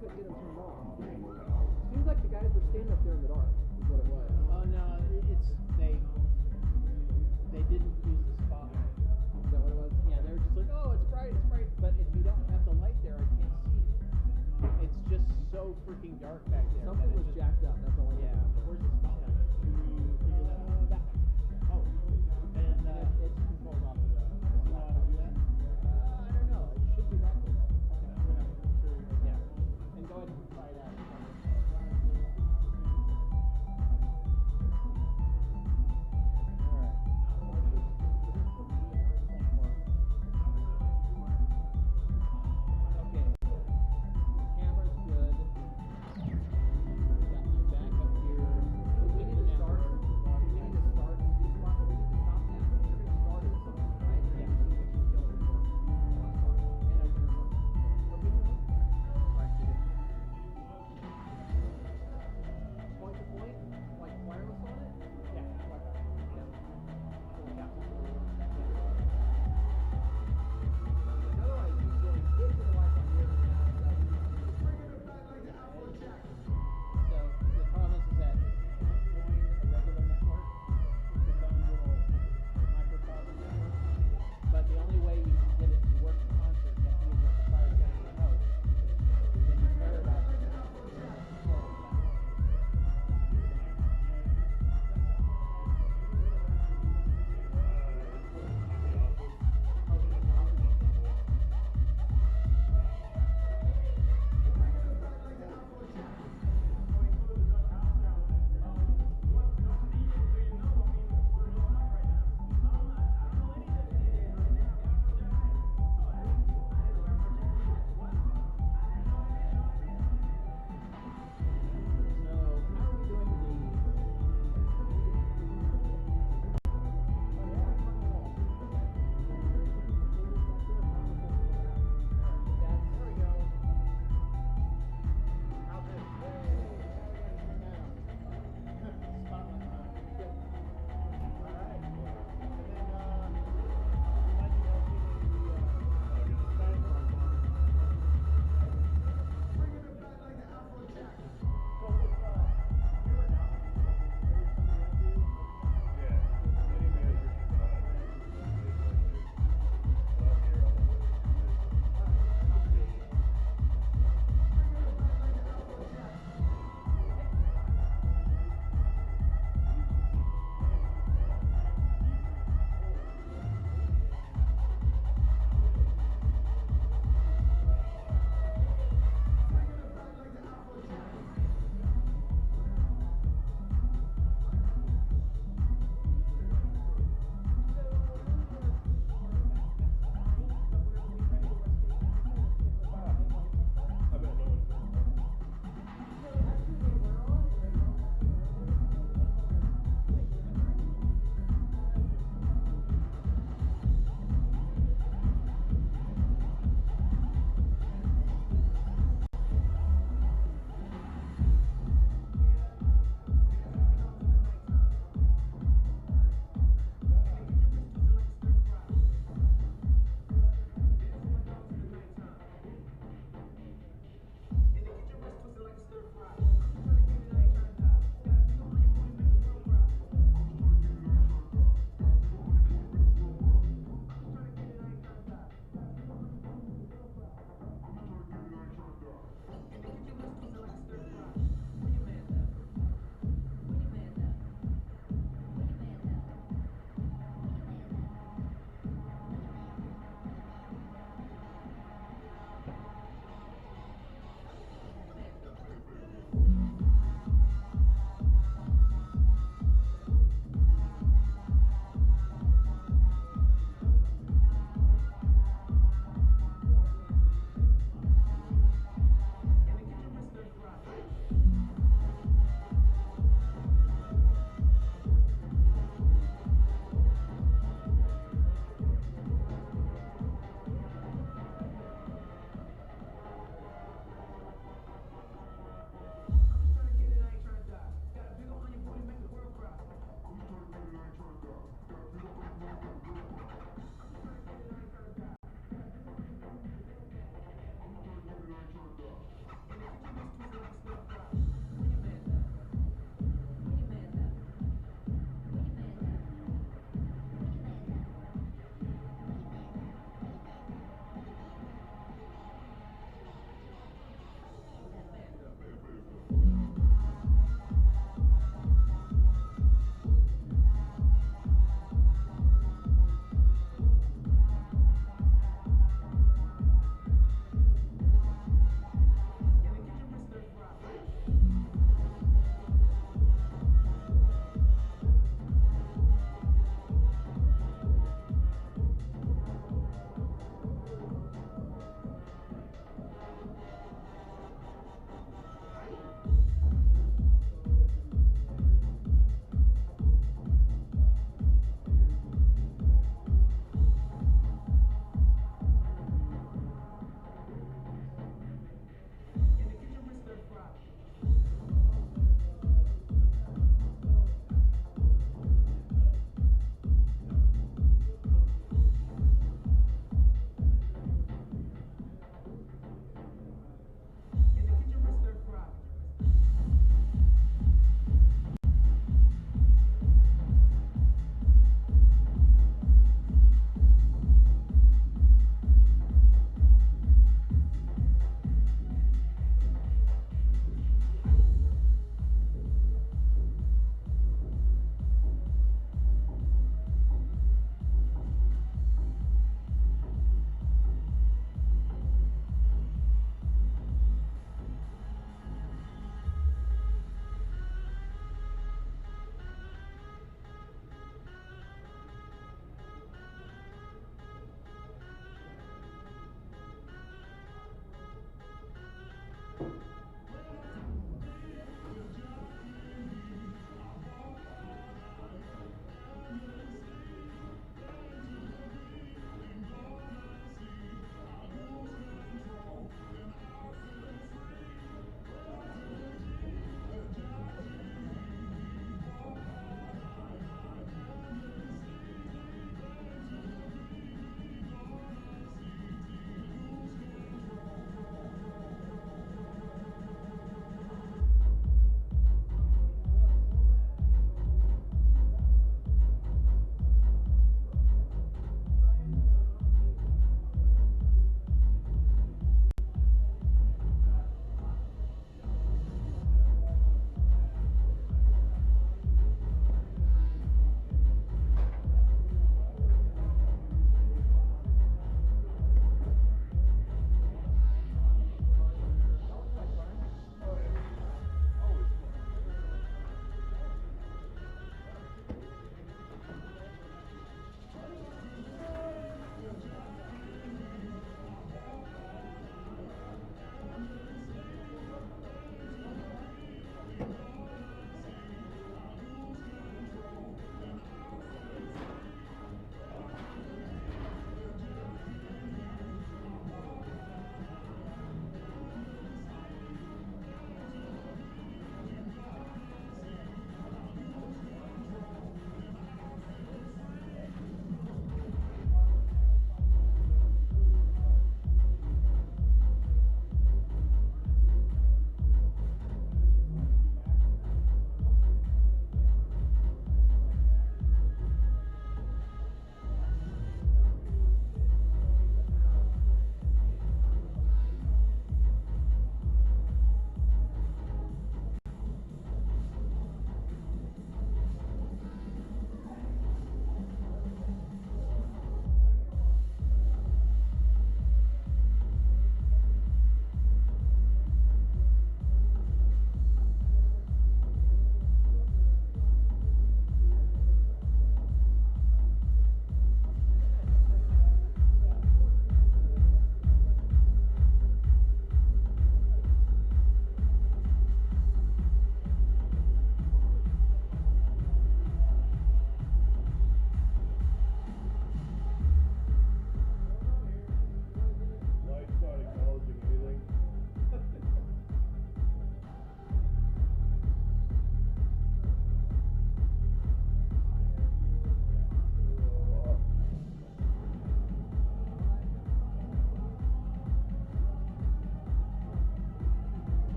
couldn't get them turned off. Seems like the guys were standing up there in the dark, is what it was. Oh no, it's they didn't use the spotlight. Is that what it was? Yeah, they were just like, oh, it's bright, but if you don't have the light there, I can't see you. It's just so freaking dark back there. Something was jacked up, that's all I know. Yeah. Where's the spotlight? Do you figure that out? That one. Oh. And it's controlled off of the. You know how to do that? I don't know. It should be that cool. Okay, I'm gonna have to show you. Yeah. And go ahead and try that. Okay. Camera's good. Got my back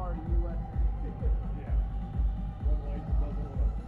car to US. Yeah. Red light doesn't work.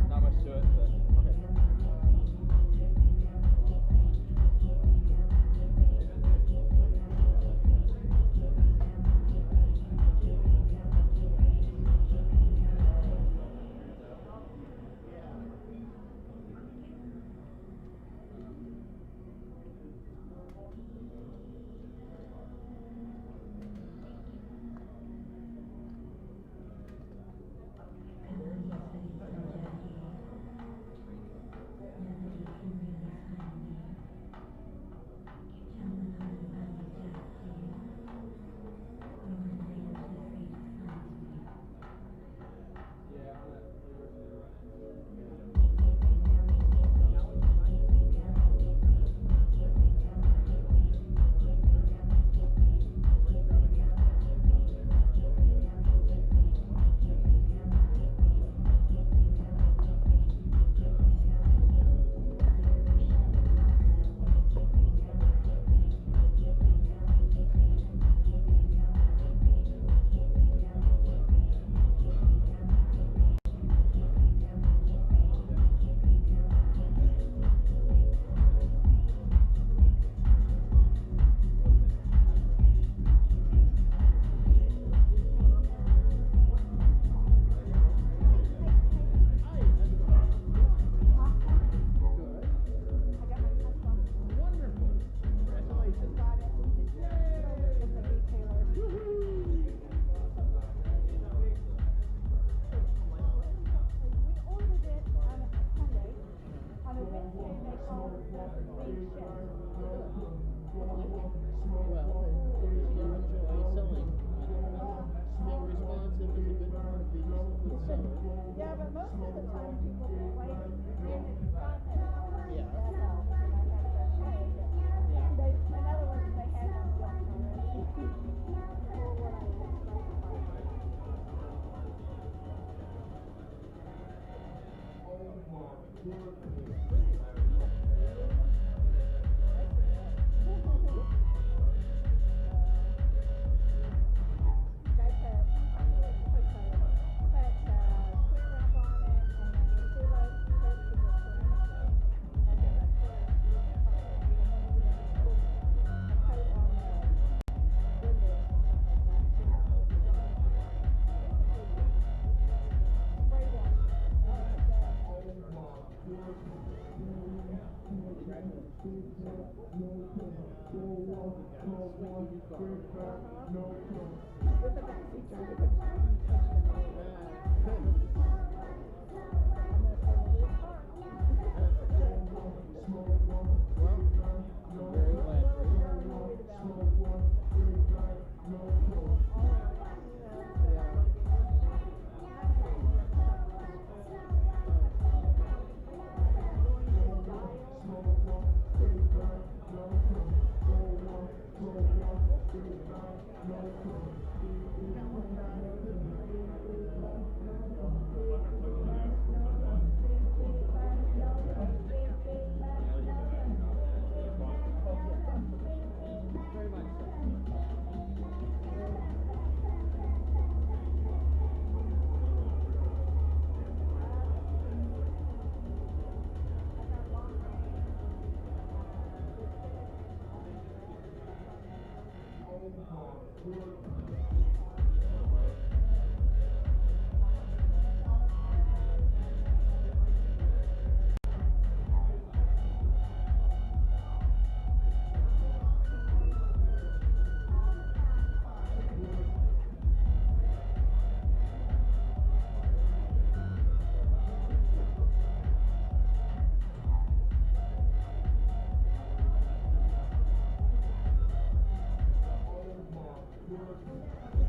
Not much to it, but okay. Yeah, but most of the time people like Yeah. They, in other words, they had them built already. Or what I would Thank you.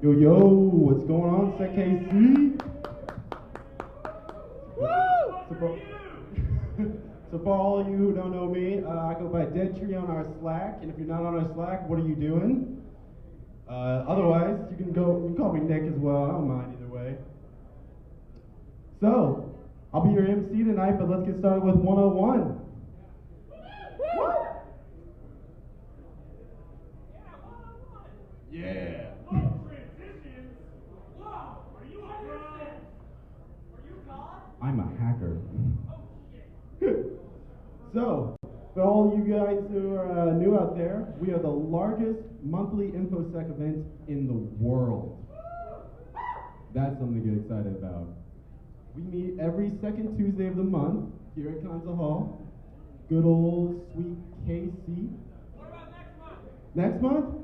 Yo, yo, what's going on, SecKC? So for all of you who don't know me, I go by Dead Tree on our Slack, and if you're not on our Slack, what are you doing? Otherwise, you can call me Nick as well. I don't mind either way. So, I'll be your MC tonight, but let's get started with 101. Yeah. I'm a hacker. So, for all you guys who are new out there, we are the largest monthly InfoSec event in the world. That's something to get excited about. We meet every second Tuesday of the month here at Council Hall. Good old sweet KC. What about next month? Next month?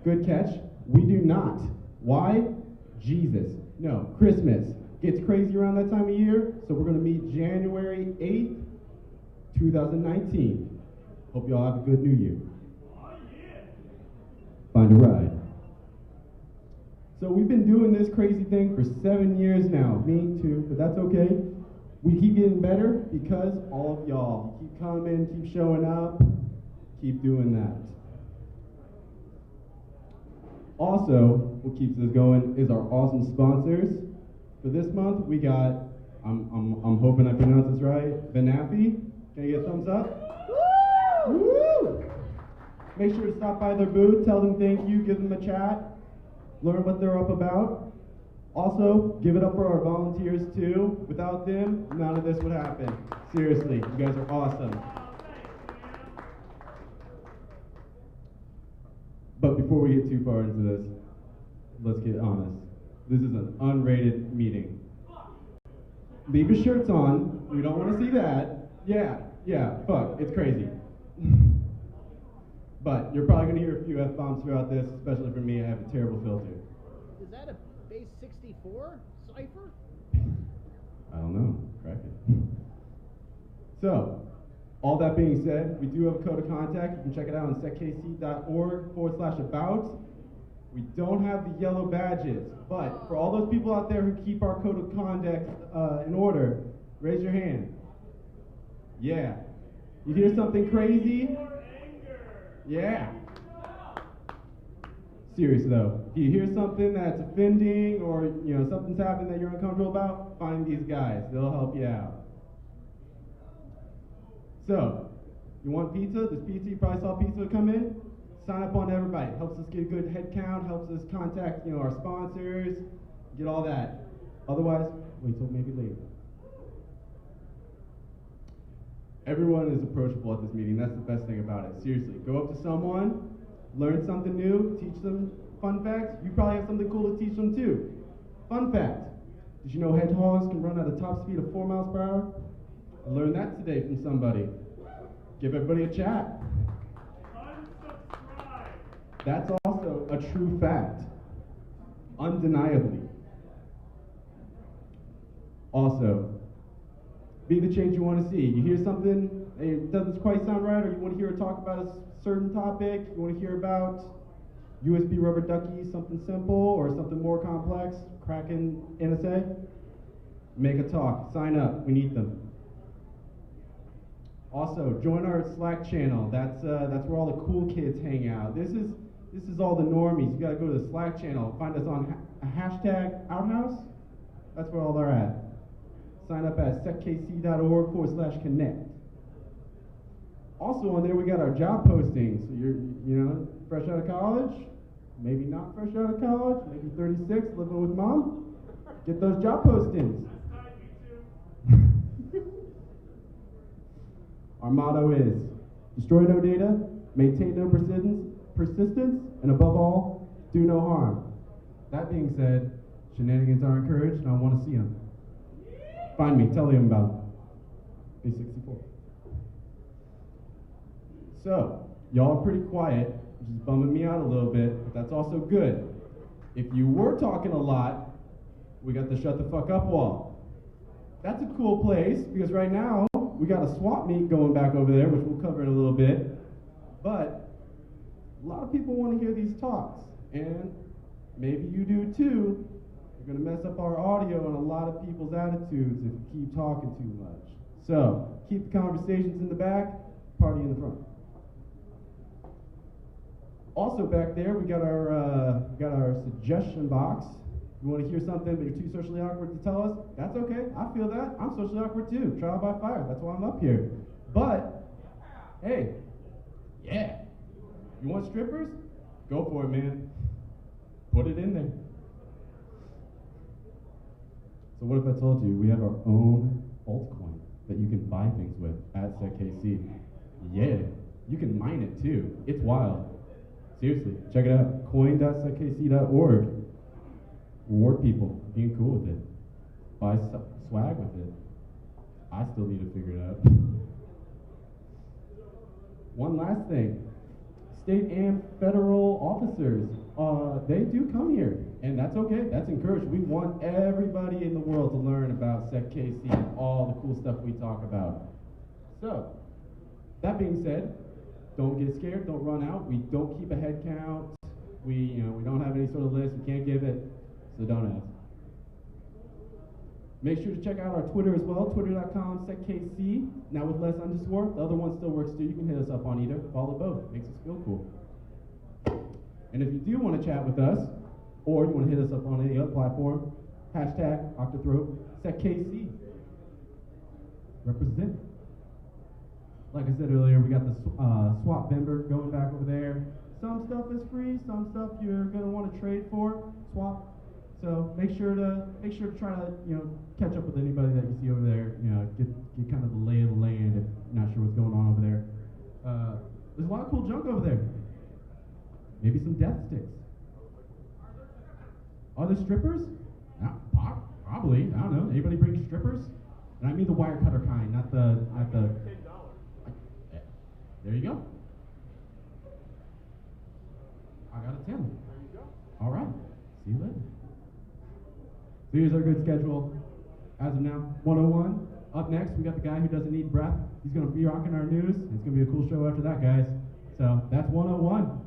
Good catch. We do not. Why? Jesus. No, Christmas. Gets crazy around that time of year, so we're going to meet January 8th, 2019. Hope you all have a good New Year. Oh, yeah. Find a ride. So we've been doing this crazy thing for 7 years now. Me too, but that's okay. We keep getting better because all of y'all keep coming, keep showing up, keep doing that. Also, what keeps us going is our awesome sponsors. For this month, we got, I'm hoping I pronounce this right, Benafi. Can I get a thumbs up? Woo! Make sure to stop by their booth, tell them thank you, give them a chat, learn what they're up about. Also, give it up for our volunteers too. Without them, none of this would happen. Seriously, you guys are awesome. But before we get too far into this, let's get honest. This is an unrated meeting. Leave your shirts on. We don't want to see that. Yeah, fuck, it's crazy. But you're probably going to hear a few F-bombs throughout this, especially for me. I have a terrible filter. Is that a base 64 cipher? I don't know. Crack it. So, all that being said, we do have a code of contact. You can check it out on sekkc.org/about. We don't have the yellow badges, but for all those people out there who keep our code of conduct in order, raise your hand. Yeah. You hear something crazy? Yeah. Serious though. If you hear something that's offending or something's happening that you're uncomfortable about, find these guys. They'll help you out. So, you want pizza? This pizza, you probably saw pizza come in. Sign up on everybody. Helps us get a good head count, helps us contact, our sponsors, get all that. Otherwise, wait till maybe later. Everyone is approachable at this meeting. That's the best thing about it. Seriously, go up to someone, learn something new, teach them fun facts. You probably have something cool to teach them too. Fun fact, did you know hedgehogs can run at a top speed of 4 miles per hour? I learned that today from somebody. Give everybody a chat. That's also a true fact, undeniably. Also, be the change you want to see. You hear something, it doesn't quite sound right, or you want to hear a talk about a certain topic, you want to hear about USB rubber ducky, something simple, or something more complex, cracking NSA, make a talk, sign up, we need them. Also, join our Slack channel. That's where all the cool kids hang out. This is all the normies. You gotta go to the Slack channel. Find us on #outhouse. That's where all they're at. Sign up at sekkc.org/connect. Also on there, we got our job postings. So you're, fresh out of college, maybe not fresh out of college, maybe 36, living with mom. Get those job postings. Our motto is, destroy no data, maintain no persistence, and above all, do no harm. That being said, shenanigans are encouraged, and I want to see them. Find me, tell them about them. Base 64. So, y'all are pretty quiet, which is bumming me out a little bit, but that's also good. If you were talking a lot, we got the shut the fuck up wall. That's a cool place, because right now, we got a swap meet going back over there, which we'll cover in a little bit. But a lot of people want to hear these talks, and maybe you do too. You're gonna mess up our audio and a lot of people's attitudes if you keep talking too much. So keep the conversations in the back, party in the front. Also back there, we got our suggestion box. You want to hear something but you're too socially awkward to tell us? That's okay. I feel that. I'm socially awkward too. Trial by fire. That's why I'm up here. But hey, yeah. You want strippers? Go for it, man. Put it in there. So what if I told you we have our own altcoin that you can buy things with at SecKC? Yeah, you can mine it too. It's wild. Seriously, check it out. coin.sekkc.org. Reward people being cool with it. Buy swag with it. I still need to figure it out. One last thing. State and federal officers, they do come here, and that's okay. That's encouraged. We want everybody in the world to learn about SecKC and all the cool stuff we talk about. So, that being said, don't get scared. Don't run out. We don't keep a head count. We don't have any sort of list. We can't give it. So don't ask. Make sure to check out our Twitter as well, twitter.com/SecKC, now with less underscore. The other one still works too. You can hit us up on either. Follow both. Makes us feel cool. And if you do want to chat with us, or you want to hit us up on any other platform, hashtag Octothroat SecKC. Represent. Like I said earlier, we got the swap member going back over there. Some stuff is free, some stuff you're gonna want to trade for, swap. So make sure to try to catch up with anybody that you see over there. Get kind of the lay of the land if you're not sure what's going on over there. There's a lot of cool junk over there. Maybe some death sticks. Are there strippers? Probably. I don't know. Anybody bring strippers? And I mean the wire cutter kind, not the. There you go. I got a 10. There you go. All right. See you later. So here's our good schedule. As of now, 101. Up next, we got the guy who doesn't need breath. He's going to be rocking our news. It's going to be a cool show after that, guys. So that's 101.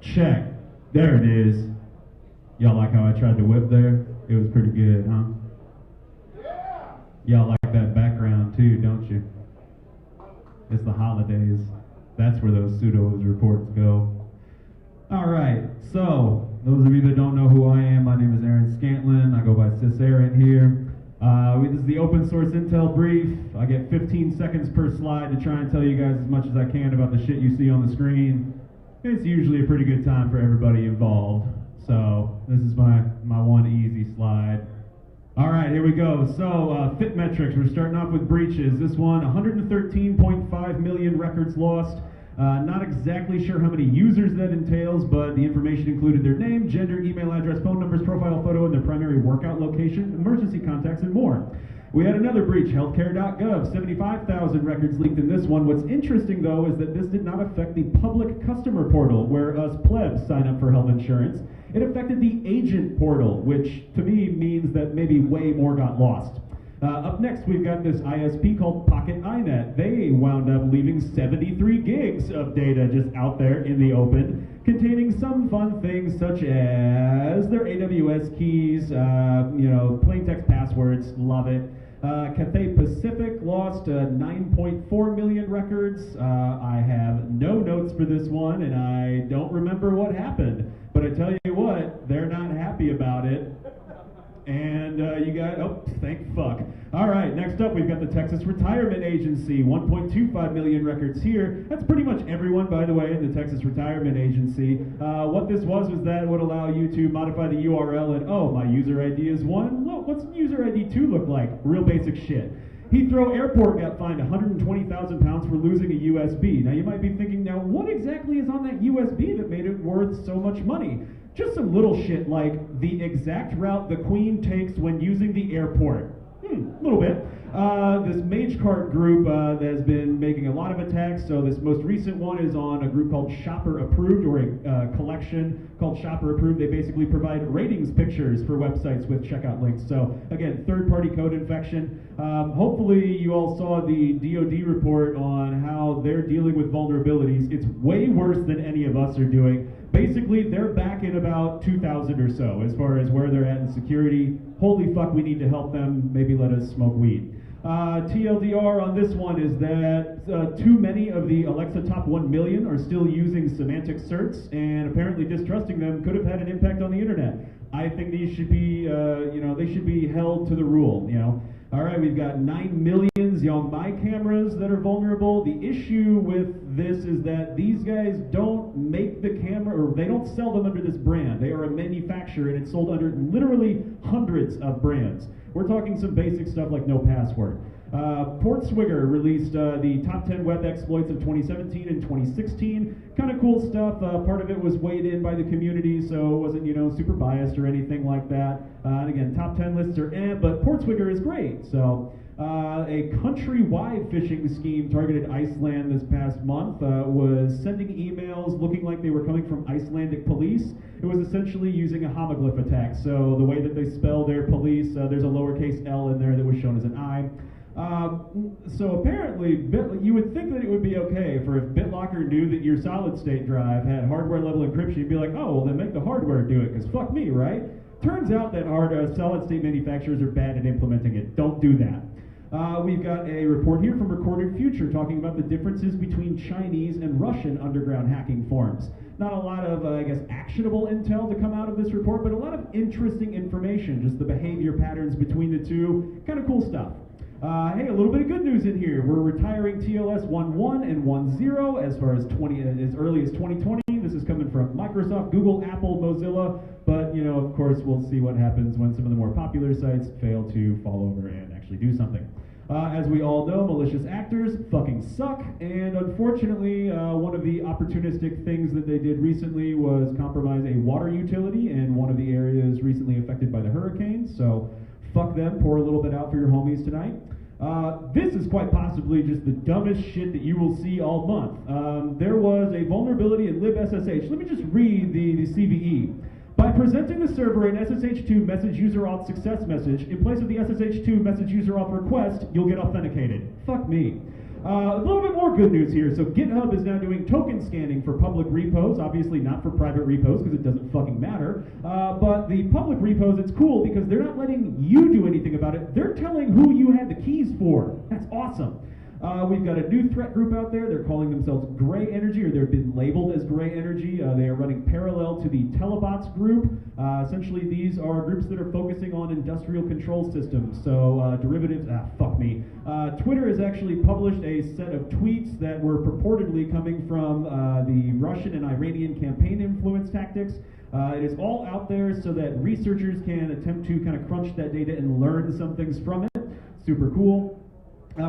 Check. There it is. Y'all like how I tried to whip there? It was pretty good, huh? Y'all like that background too, don't you? It's the holidays. That's where those pseudo reports go. All right, so those of you that don't know who I am, my name is Aaron Scantlin. I go by Sis Aaron here. This is the open source intel brief. I get 15 seconds per slide to try and tell you guys as much as I can about the shit you see on the screen. It's usually a pretty good time for everybody involved. So this is my one easy slide. All right, here we go. So fit metrics, we're starting off with breaches. This one, 113.5 million records lost. Not exactly sure how many users that entails, but the information included their name, gender, email address, phone numbers, profile photo, and their primary workout location, emergency contacts, and more. We had another breach, healthcare.gov, 75,000 records leaked in this one. What's interesting, though, is that this did not affect the public customer portal, where us plebs sign up for health insurance. It affected the agent portal, which to me means that maybe way more got lost. Up next, we've got this ISP called Pocket INET. They wound up leaving 73 gigs of data just out there in the open, containing some fun things such as their AWS keys, plain text passwords, love it. Cathay Pacific lost 9.4 million records. I have no notes for this one, and I don't remember what happened. But I tell you what, they're not happy about it. And you got, oh, thank fuck. All right, next up, we've got the Texas Retirement Agency, 1.25 million records here. That's pretty much everyone, by the way, in the Texas Retirement Agency. What this was that it would allow you to modify the URL and, oh, my user ID is 1. Well, what's user ID 2 look like? Real basic shit. Heathrow Airport got fined 120,000 pounds for losing a USB. Now, you might be thinking, now, what exactly is on that USB that made it worth so much money? Just some little shit like the exact route the Queen takes when using the airport. A little bit. This MageCart group that has been making a lot of attacks. So this most recent one is on a group called Shopper Approved, or a collection called Shopper Approved. They basically provide ratings pictures for websites with checkout links. So again, third-party code infection. Hopefully you all saw the DoD report on how they're dealing with vulnerabilities. It's way worse than any of us are doing. Basically, they're back in about 2,000 or so as far as where they're at in security. Holy fuck, we need to help them. Maybe let us smoke weed. TLDR on this one is that too many of the Alexa top 1 million are still using semantic certs, and apparently distrusting them could have had an impact on the internet. I think these should be, they should be held to the rule, All right, we've got 9 million Xiaomi cameras that are vulnerable. The issue with this is that these guys don't make the camera, or they don't sell them under this brand. They are a manufacturer, and it's sold under literally hundreds of brands. We're talking some basic stuff like no password. Portswigger released the top 10 web exploits of 2017 and 2016. Kind of cool stuff. Part of it was weighed in by the community, so it wasn't, super biased or anything like that. And again, top 10 lists are but Portswigger is great. So a countrywide phishing scheme targeted Iceland this past month was sending emails looking like they were coming from Icelandic police. It was essentially using a homoglyph attack. So the way that they spell their police, there's a lowercase L in there that was shown as an I. So apparently, you would think that it would be okay for if BitLocker knew that your solid state drive had hardware level encryption, you'd be like, oh, well then make the hardware do it, because fuck me, right? Turns out that solid state manufacturers are bad at implementing it. Don't do that. We've got a report here from Recorded Future talking about the differences between Chinese and Russian underground hacking forms. Not a lot of, actionable intel to come out of this report, but a lot of interesting information, just the behavior patterns between the two. Kind of cool stuff. Hey, a little bit of good news in here. We're retiring TLS 1.1 and 1.0 as far as as early as 2020. This is coming from Microsoft, Google, Apple, Mozilla, but of course we'll see what happens when some of the more popular sites fail to fall over and actually do something. As we all know, malicious actors fucking suck, and unfortunately, one of the opportunistic things that they did recently was compromise a water utility in one of the areas recently affected by the hurricane, so fuck them, pour a little bit out for your homies tonight. This is quite possibly just the dumbest shit that you will see all month. There was a vulnerability in libSSH. Let me just read the CVE. By presenting the server an SSH2 message user auth success message, in place of the SSH2 message user auth request, you'll get authenticated. Fuck me. A little bit more good news here. So GitHub is now doing token scanning for public repos, obviously not for private repos because it doesn't fucking matter. But the public repos, it's cool because they're not letting you do anything about it. They're telling who you had the keys for. That's awesome. We've got a new threat group out there. They're calling themselves Gray Energy, or they've been labeled as Gray Energy. They are running parallel to the Telebots group. Essentially, these are groups that are focusing on industrial control systems. So derivatives, fuck me. Twitter has actually published a set of tweets that were purportedly coming from the Russian and Iranian campaign influence tactics. It is all out there so that researchers can attempt to kind of crunch that data and learn some things from it. Super cool.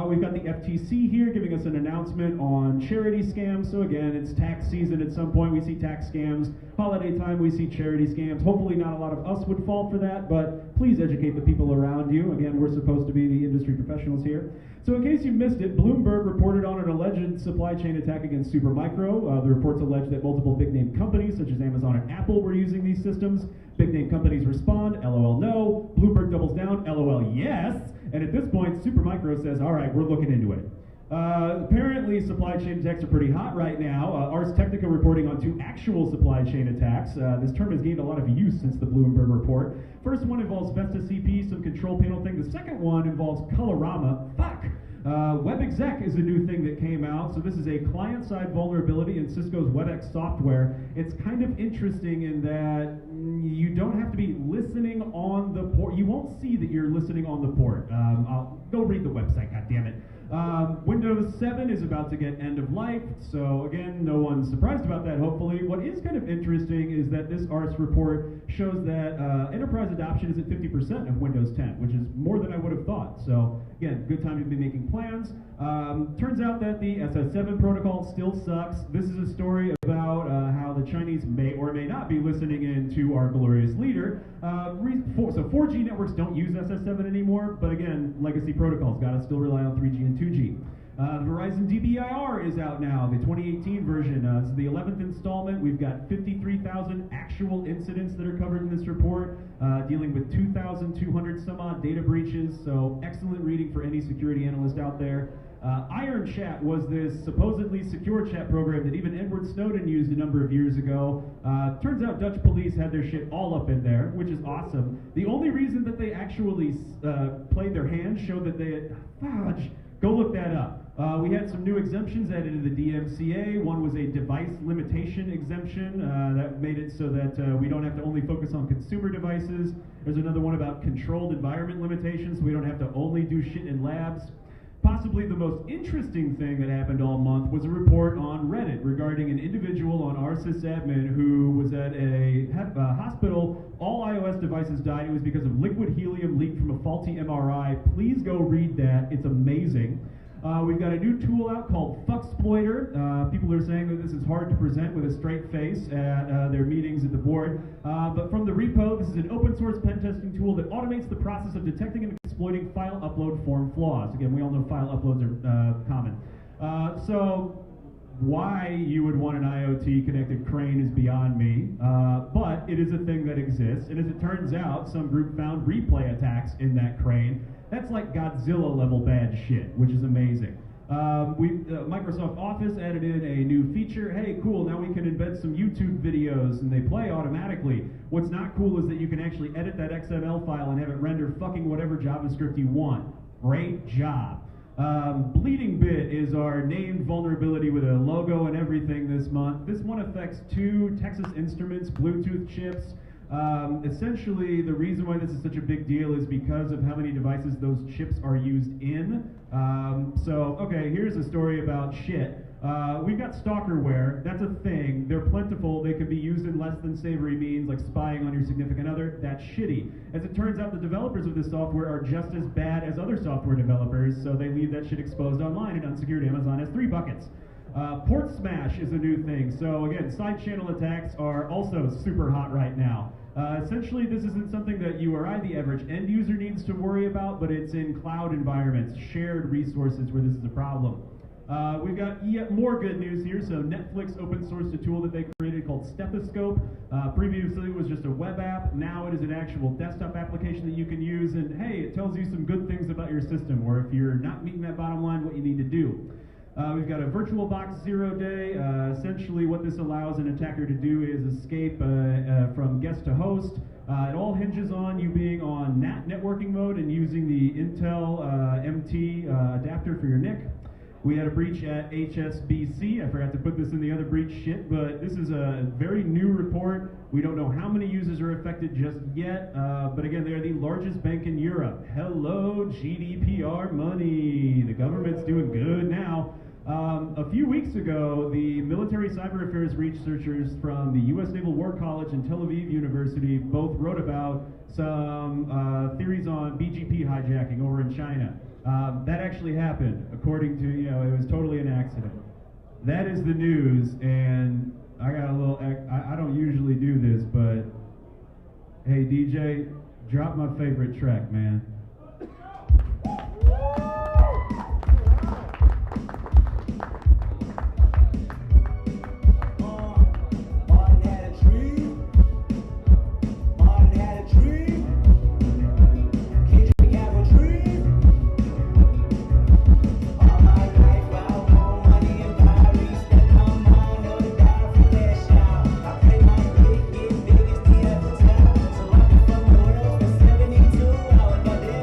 We've got the FTC here giving us an announcement on charity scams. So again, it's tax season at some point. We see tax scams. Holiday time, we see charity scams. Hopefully not a lot of us would fall for that, but please educate the people around you. Again, we're supposed to be the industry professionals here. So in case you missed it, Bloomberg reported on an alleged supply chain attack against Supermicro. The reports allege that multiple big-name companies, such as Amazon and Apple, were using these systems. Big-name companies respond, LOL no. Bloomberg doubles down, LOL yes. And at this point, Supermicro says, all right, we're looking into it. Apparently, supply chain attacks are pretty hot right now. Ars Technica reporting on 2 actual supply chain attacks. This term has gained a lot of use since the Bloomberg report. First one involves Vesta CP, some control panel thing. The second one involves Colorama. Fuck! WebExec is a new thing that came out. So this is a client-side vulnerability in Cisco's WebEx software. It's kind of interesting in that you don't have to be listening on the port. You won't see that you're listening on the port. I'll go read the website, goddammit. Windows 7 is about to get end of life, so again, no one's surprised about that, hopefully. What is kind of interesting is that this ARS report shows that enterprise adoption is at 50% of Windows 10, which is more than I would have thought. So again, good time to be making plans. Turns out that the SS7 protocol still sucks. This is a story about how the Chinese may or may not be listening in to our glorious leader. So 4G networks don't use SS7 anymore, but again, legacy protocols gotta still rely on 3G and 2G. The Verizon DBIR is out now, the 2018 version. This is the 11th installment. We've got 53,000 actual incidents that are covered in this report, dealing with 2,200 some odd data breaches, so excellent reading for any security analyst out there. Iron Chat was this supposedly secure chat program that even Edward Snowden used a number of years ago. Turns out Dutch police had their shit all up in there, which is awesome. The only reason that they actually played their hand showed that they had, fudge, go look that up. We had some new exemptions added to the DMCA. One was a device limitation exemption that made it so that we don't have to only focus on consumer devices. There's another one about controlled environment limitations, so we don't have to only do shit in labs. Possibly the most interesting thing that happened all month was a report on Reddit regarding an individual on our sysadmin who was at a hospital. All iOS devices died. It was because of liquid helium leaked from a faulty MRI. Please go read that. It's amazing. We've got a new tool out called Fucksploiter. People are saying that this is hard to present with a straight face at their meetings at the board. But from the repo, this is an open source pen testing tool that automates the process of detecting and exploiting file upload form flaws. Again, we all know file uploads are common. So why you would want an IoT connected crane is beyond me, but it is a thing that exists. And as it turns out, some group found replay attacks in that crane. That's like Godzilla level bad shit, which is amazing. Microsoft Office added in a new feature. Hey, cool, now we can embed some YouTube videos and they play automatically. What's not cool is that you can actually edit that XML file and have it render fucking whatever JavaScript you want. Great job. Bleeding Bit is our named vulnerability with a logo and everything this month. This one affects 2 Texas Instruments Bluetooth chips. Essentially, the reason why this is such a big deal is because of how many devices those chips are used in. Okay, here's a story about shit. We've got stalkerware. That's a thing. They're plentiful. They can be used in less than savory means, like spying on your significant other. That's shitty. As it turns out, the developers of this software are just as bad as other software developers, so they leave that shit exposed online, and unsecured Amazon has 3 buckets. Port smash is a new thing. So again, side channel attacks are also super hot right now. Essentially, this isn't something that you or I, the average end user, needs to worry about, but it's in cloud environments, shared resources where this is a problem. We've got yet more good news here. So Netflix open sourced a tool that they created called Stethoscope. Previously it was just a web app. Now it is an actual desktop application that you can use, and hey, it tells you some good things about your system, or if you're not meeting that bottom line, what you need to do. We've got a virtual box 0 day. Essentially, what this allows an attacker to do is escape from guest to host. It all hinges on you being on NAT networking mode and using the Intel MT adapter for your NIC. We had a breach at HSBC. I forgot to put this in the other breach shit, but this is a very new report. We don't know how many users are affected just yet, but again, they are the largest bank in Europe. Hello, GDPR money. The government's doing good now. A few weeks ago, the military cyber affairs researchers from the U.S. Naval War College and Tel Aviv University both wrote about some theories on BGP hijacking over in China. That actually happened, according to, it was totally an accident. That is the news, and I got a little, I don't usually do this, but hey, DJ, drop my favorite track, man. Got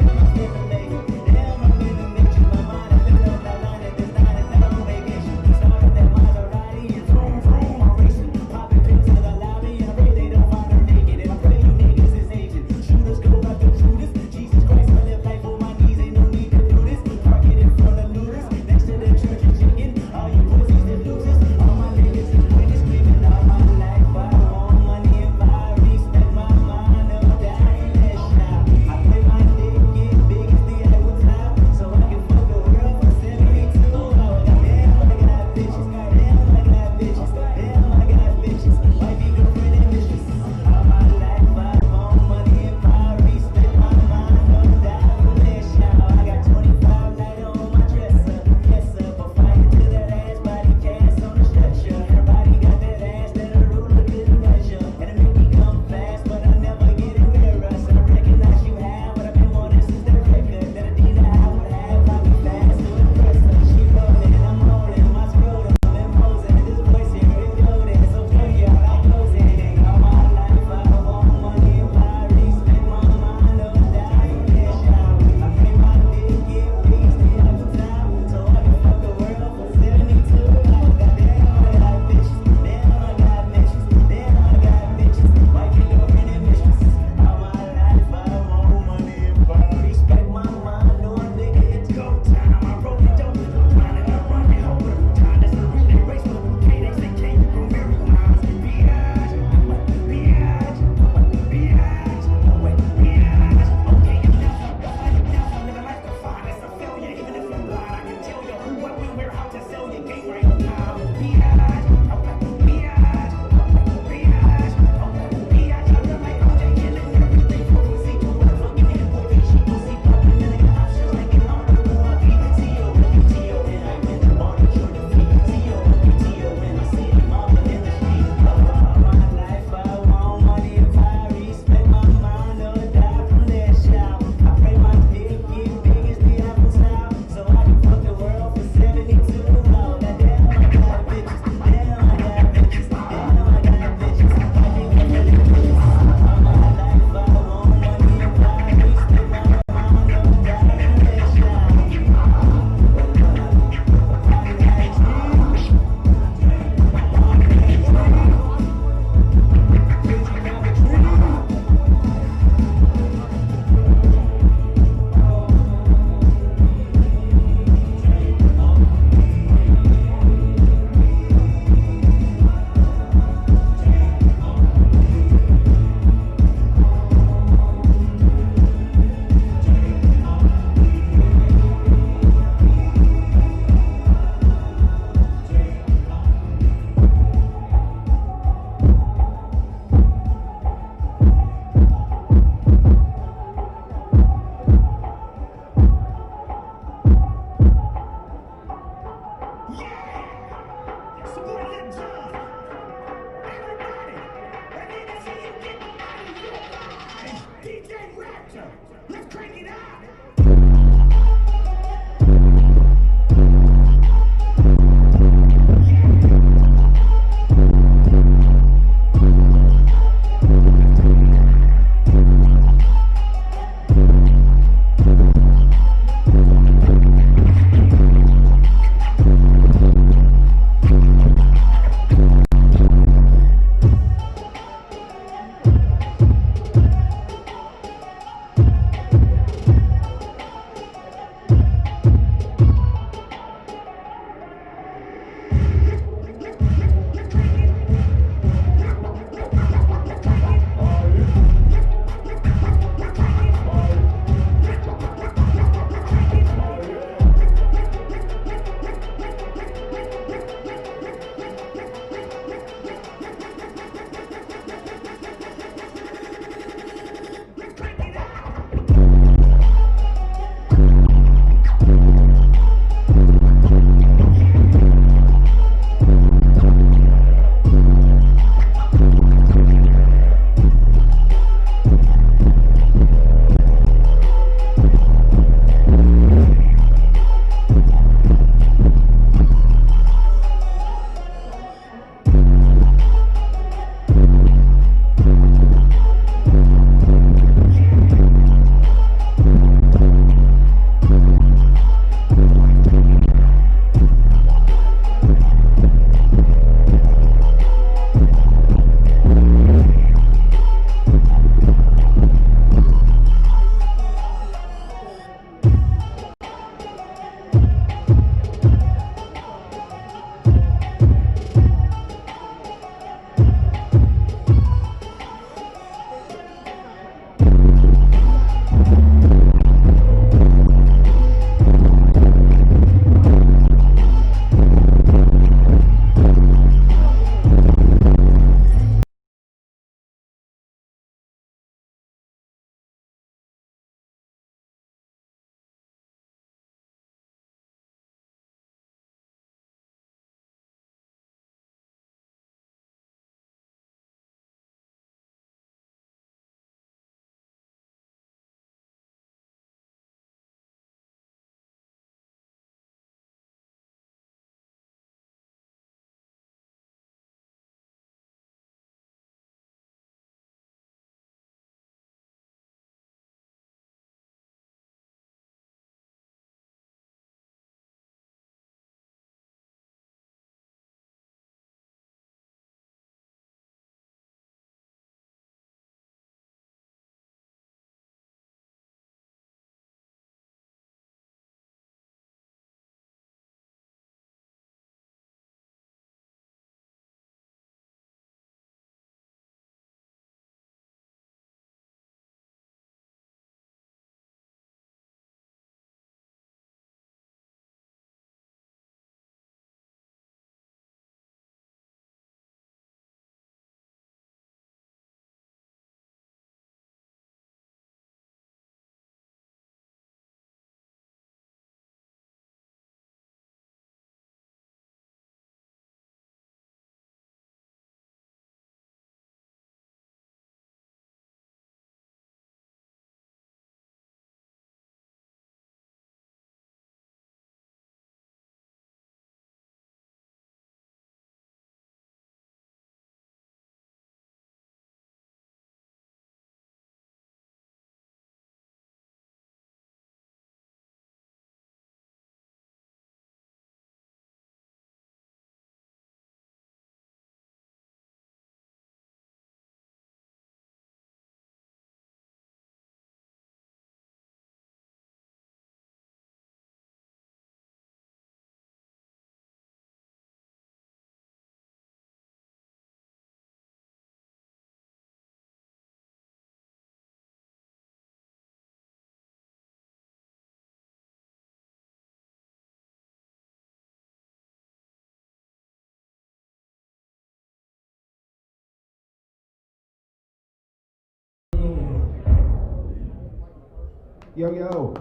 Yo, yo.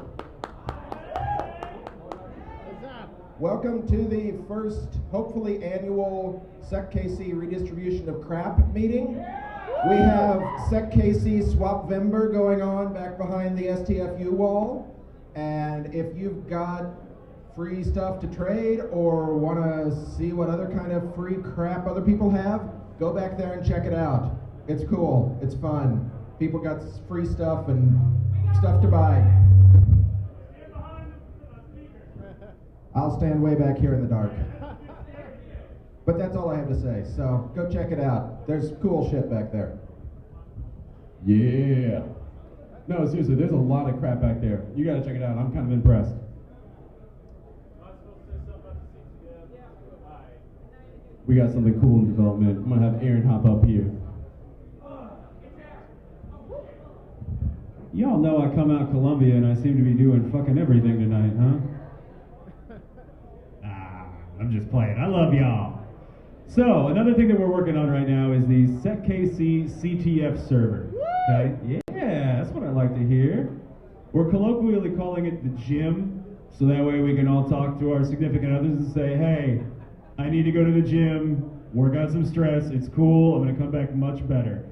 Welcome to the first, hopefully annual SecKC redistribution of crap meeting. We have SecKC Swapvember going on back behind the STFU wall. And if you've got free stuff to trade or want to see what other kind of free crap other people have, go back there and check it out. It's cool. It's fun. People got free stuff and stuff to buy. I'll stand way back here in the dark. But that's all I have to say, so go check it out. There's cool shit back there. Yeah. No, seriously, there's a lot of crap back there. You gotta check it out. I'm kind of impressed. We got something cool in development. I'm gonna have Aaron hop up here. Y'all know I come out Columbia and I seem to be doing fucking everything tonight, huh? I'm just playing. I love y'all. So, another thing that we're working on right now is the SecKC CTF server. Okay? Yeah, that's what I like to hear. We're colloquially calling it the gym, so that way we can all talk to our significant others and say, hey, I need to go to the gym, work out some stress, it's cool, I'm going to come back much better.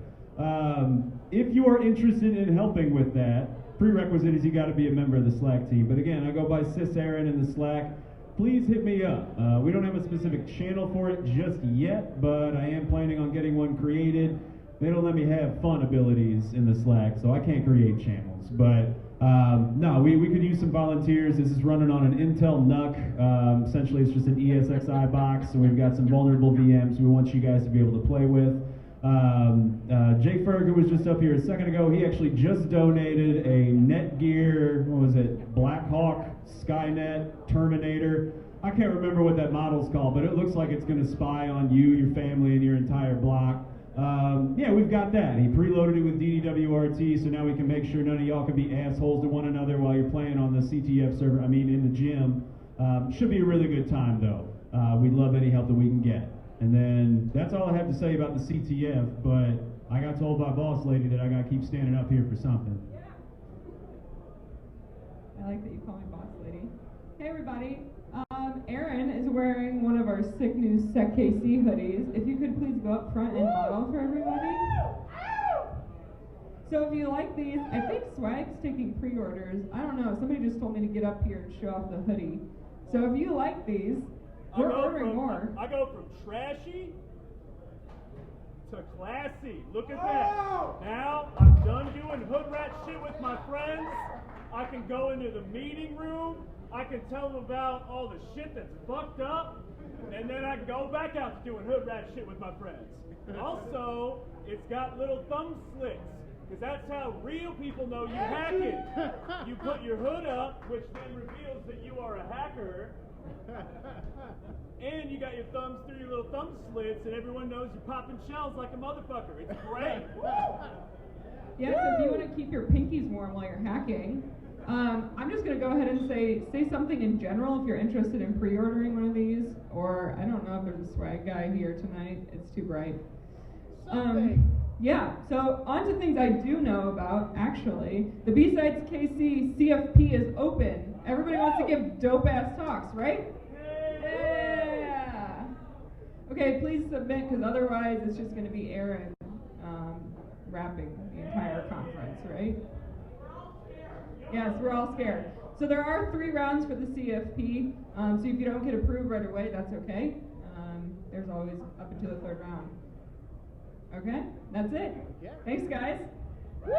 If you are interested in helping with that, prerequisite is you got to be a member of the Slack team. But again, I go by Sis Aaron in the Slack. Please hit me up. We don't have a specific channel for it just yet, but I am planning on getting one created. They don't let me have fun abilities in the Slack, so I can't create channels. But no, we could use some volunteers. This is running on an Intel NUC. Essentially, it's just an ESXi box, so we've got some vulnerable VMs we want you guys to be able to play with. Jay Ferg, who was just up here a second ago, he actually just donated a Netgear, what was it, Blackhawk, Skynet, Terminator. I can't remember what that model's called, but it looks like it's going to spy on you, your family, and your entire block. Yeah, we've got that. He preloaded it with DDWRT, so now we can make sure none of y'all can be assholes to one another while you're playing on the CTF server, in the gym. Should be a really good time, though. We'd love any help that we can get. And then that's all I have to say about the CTF, but I got told by boss lady that I got to keep standing up here for something. I like that you call me boss lady. Hey everybody, Aaron is wearing one of our sick new SecKC hoodies. If you could please go up front and model for everybody. So if you like these, I think Swag's taking pre-orders. I don't know, somebody just told me to get up here and show off the hoodie. So if you like these, we're ordering more. I go from trashy to classy. Look at that. Now I'm done doing hood rat shit with my friends. I can go into the meeting room. I can tell them about all the shit that's fucked up. And then I can go back out to doing hood rat shit with my friends. Also, it's got little thumb slits. Because that's how real people know you hack it. You put your hood up, which then reveals that you are a hacker. And you got your thumbs through your little thumb slits, and everyone knows you're popping shells like a motherfucker. It's great. Yeah, so if you want to keep your pinkies warm while you're hacking, I'm just going to go ahead and say something in general if you're interested in pre-ordering one of these, or I don't know if there's a swag guy here tonight. It's too bright. Yeah, so on to things I do know about, actually. The B-Sides KC CFP is open. Everybody wants to give dope-ass talks, right? Yeah! Okay, please submit, because otherwise it's just going to be Aaron rapping the entire conference, right? Yes, we're all scared. So there are 3 rounds for the CFP, so if you don't get approved right away, that's okay. There's always up until the 3rd round. Okay, that's it. Thanks, guys. Woo!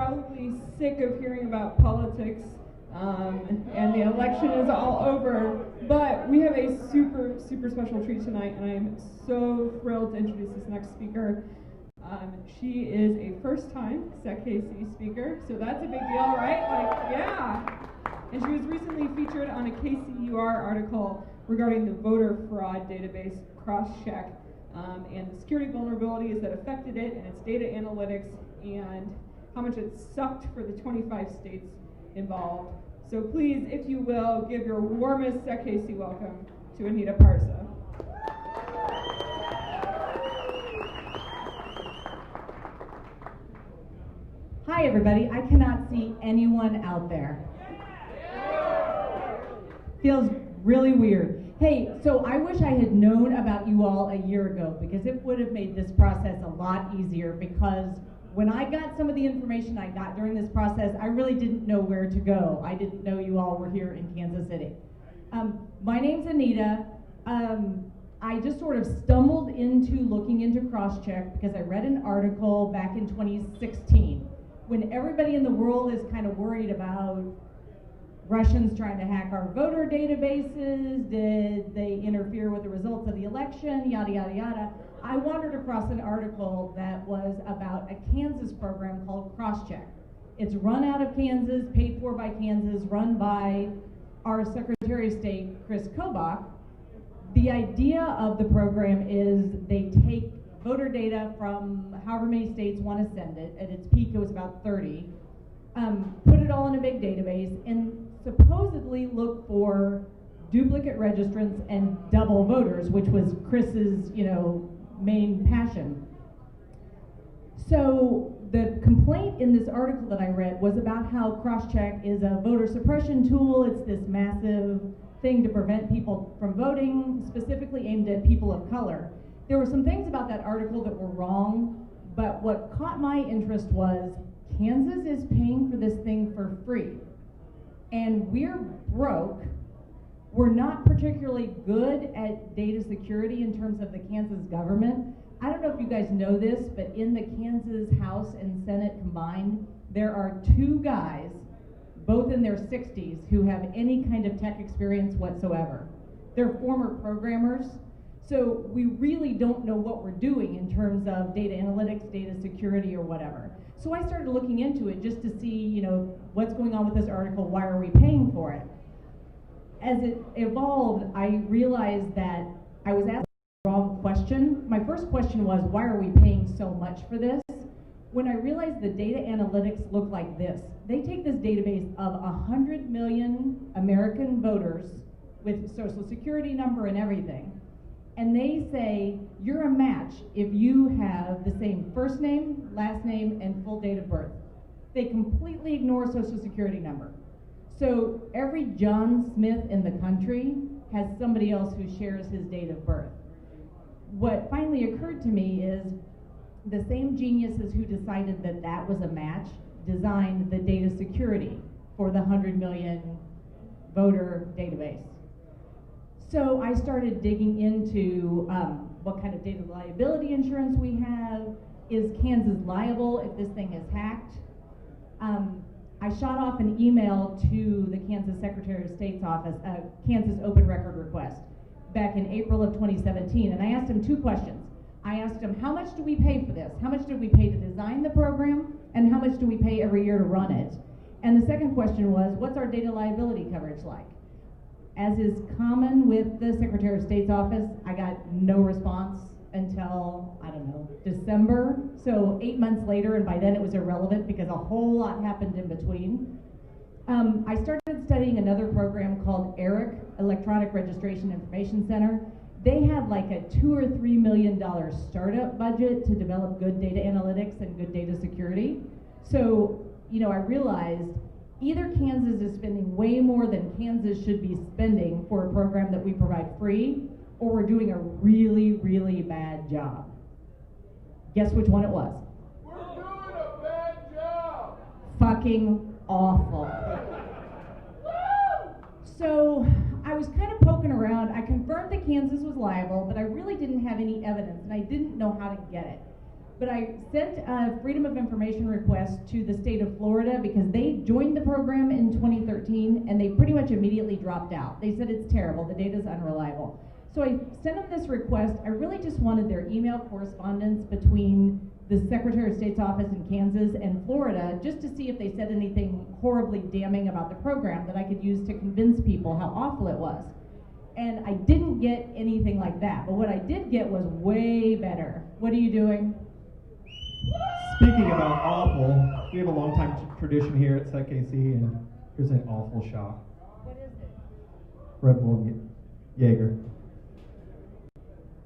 probably sick of hearing about politics, and the election is all over, but we have a super, super special treat tonight, and I am so thrilled to introduce this next speaker. She is a first-time SecKC speaker, so that's a big deal, right? Like, yeah. And she was recently featured on a KCUR article regarding the voter fraud database CrossCheck, and the security vulnerabilities that affected it, and its data analytics, and how much it sucked for the 25 states involved. So please, if you will, give your warmest SecKC welcome to Anita Parsa. Hi everybody, I cannot see anyone out there. Feels really weird. Hey, so I wish I had known about you all a year ago, because it would have made this process a lot easier, because when I got some of the information I got during this process, I really didn't know where to go. I didn't know you all were here in Kansas City. My name's Anita. I just sort of stumbled into looking into CrossCheck because I read an article back in 2016 when everybody in the world is kind of worried about Russians trying to hack our voter databases. Did they interfere with the results of the election? Yada, yada, yada. I wandered across an article that was about a Kansas program called CrossCheck. It's run out of Kansas, paid for by Kansas, run by our Secretary of State, Chris Kobach. The idea of the program is they take voter data from however many states want to send it. At its peak, it was about 30. Put it all in a big database and supposedly look for duplicate registrants and double voters, which was Chris's, main passion. So the complaint in this article that I read was about how CrossCheck is a voter suppression tool. It's this massive thing to prevent people from voting, specifically aimed at people of color. There were some things about that article that were wrong, but what caught my interest was Kansas is paying for this thing for free. And we're broke. We're not particularly good at data security in terms of the Kansas government. I don't know if you guys know this, but in the Kansas House and Senate combined, there are 2 guys, both in their 60s, who have any kind of tech experience whatsoever. They're former programmers, so we really don't know what we're doing in terms of data analytics, data security, or whatever. So I started looking into it just to see, what's going on with this article, why are we paying for it? As it evolved, I realized that I was asking the wrong question. My first question was, why are we paying so much for this? When I realized the data analytics look like this, they take this database of 100 million American voters with social security number and everything, and they say you're a match if you have the same first name, last name, and full date of birth. They completely ignore social security number. So every John Smith in the country has somebody else who shares his date of birth. What finally occurred to me is the same geniuses who decided that that was a match designed the data security for the 100 million voter database. So I started digging into what kind of data liability insurance we have. Is Kansas liable if this thing is hacked? I shot off an email to the Kansas Secretary of State's office, a Kansas open record request, back in April of 2017, and I asked him 2 questions. I asked him, how much do we pay for this? How much did we pay to design the program? And how much do we pay every year to run it? And the second question was, what's our data liability coverage like? As is common with the Secretary of State's office, I got no response until, I don't know, December. So 8 months later, and by then it was irrelevant because a whole lot happened in between. I started studying another program called ERIC, Electronic Registration Information Center. They had like a $2 or $3 million startup budget to develop good data analytics and good data security. So, I realized either Kansas is spending way more than Kansas should be spending for a program that we provide free, or we're doing a really, really bad job. Guess which one it was? We're doing a bad job! Fucking awful. So I was kind of poking around. I confirmed that Kansas was liable, but I really didn't have any evidence, and I didn't know how to get it. but I sent a Freedom of Information request to the state of Florida because they joined the program in 2013 and they pretty much immediately dropped out. They said it's terrible, the data's unreliable. So I sent them this request. I really just wanted their email correspondence between the Secretary of State's office in Kansas and Florida just to see if they said anything horribly damning about the program that I could use to convince people how awful it was. And I didn't get anything like that, but what I did get was way better. What are you doing? Speaking about awful, we have a long time tradition here at SecKC, and here's an awful shot. What is it? Red Bull Jaeger.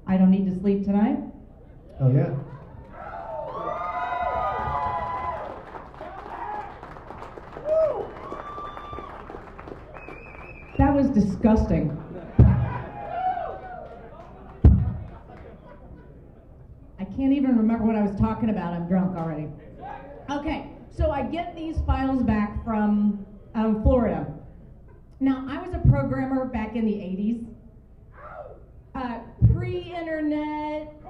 I don't need to sleep tonight? Oh yeah. That was disgusting. I can't even remember what I was talking about. I'm drunk already. Okay, so I get these files back from Florida. Now, I was a programmer back in the 80s. Pre-internet,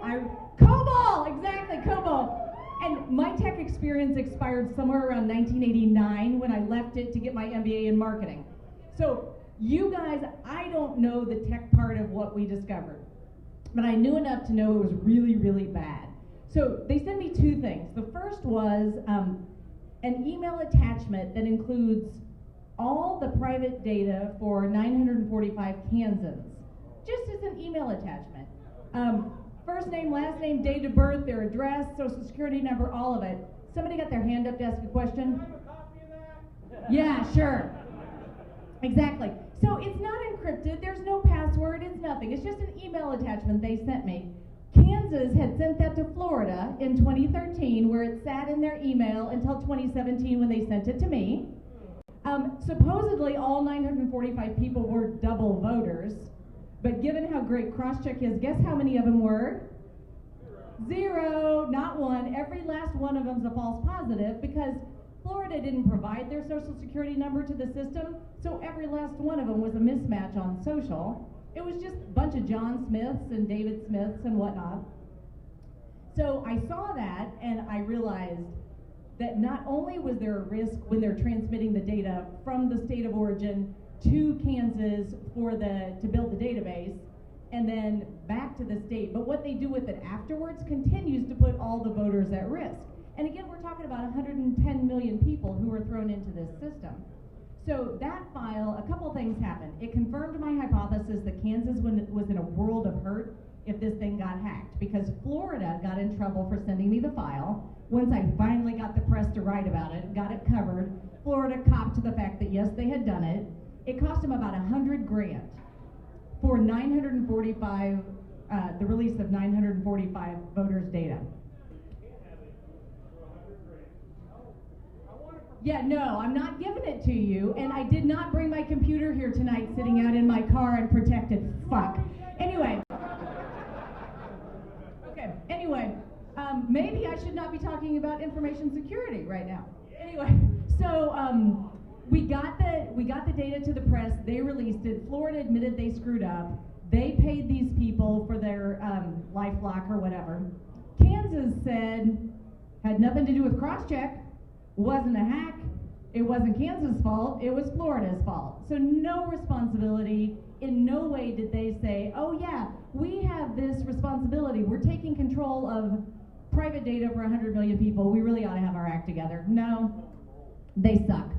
COBOL, exactly, COBOL. And my tech experience expired somewhere around 1989 when I left it to get my MBA in marketing. So you guys, I don't know the tech part of what we discovered, but I knew enough to know it was really, really bad. So they sent me two things. The first was an email attachment that includes all the private data for 945 Kansans, just as an email attachment. First name, last name, date of birth, their address, social security number, all of it. Somebody got their hand up to ask a question? Yeah, sure. Exactly. So it's not encrypted, there's no password, it's nothing. It's just an email attachment they sent me. Kansas had sent that to Florida in 2013, where it sat in their email until 2017 when they sent it to me. Supposedly all 945 people were double voters, but given how great Crosscheck is, guess how many of them were? Zero, not one. Every last one of them's a false positive because Florida didn't provide their social security number to the system, so every last one of them was a mismatch on social. It was just a bunch of John Smiths and David Smiths and whatnot. So I saw that and I realized that not only was there a risk when they're transmitting the data from the state of origin to Kansas to build the database and then back to the state, but what they do with it afterwards continues to put all the voters at risk. And again, we're talking about 110 million people who were thrown into this system. So that file, a couple things happened. It confirmed my hypothesis that Kansas was in a world of hurt if this thing got hacked, because Florida got in trouble for sending me the file. Once I finally got the press to write about it, got it covered, Florida copped to the fact that yes, they had done it. It cost them about $100,000 for 945, the release of 945 voters' data. Yeah, no, I'm not giving it to you, and I did not bring my computer here tonight sitting out in my car and protected. Fuck. Anyway. Okay, anyway, maybe I should not be talking about information security right now. Anyway, so we got the data to the press, they released it, Florida admitted they screwed up, they paid these people for their LifeLock or whatever. Kansas said, had nothing to do with Crosscheck, wasn't a hack, it wasn't Kansas' fault, it was Florida's fault. So no responsibility, in no way did they say, oh yeah, we have this responsibility, we're taking control of private data for 100 million people, we really ought to have our act together. No, they suck.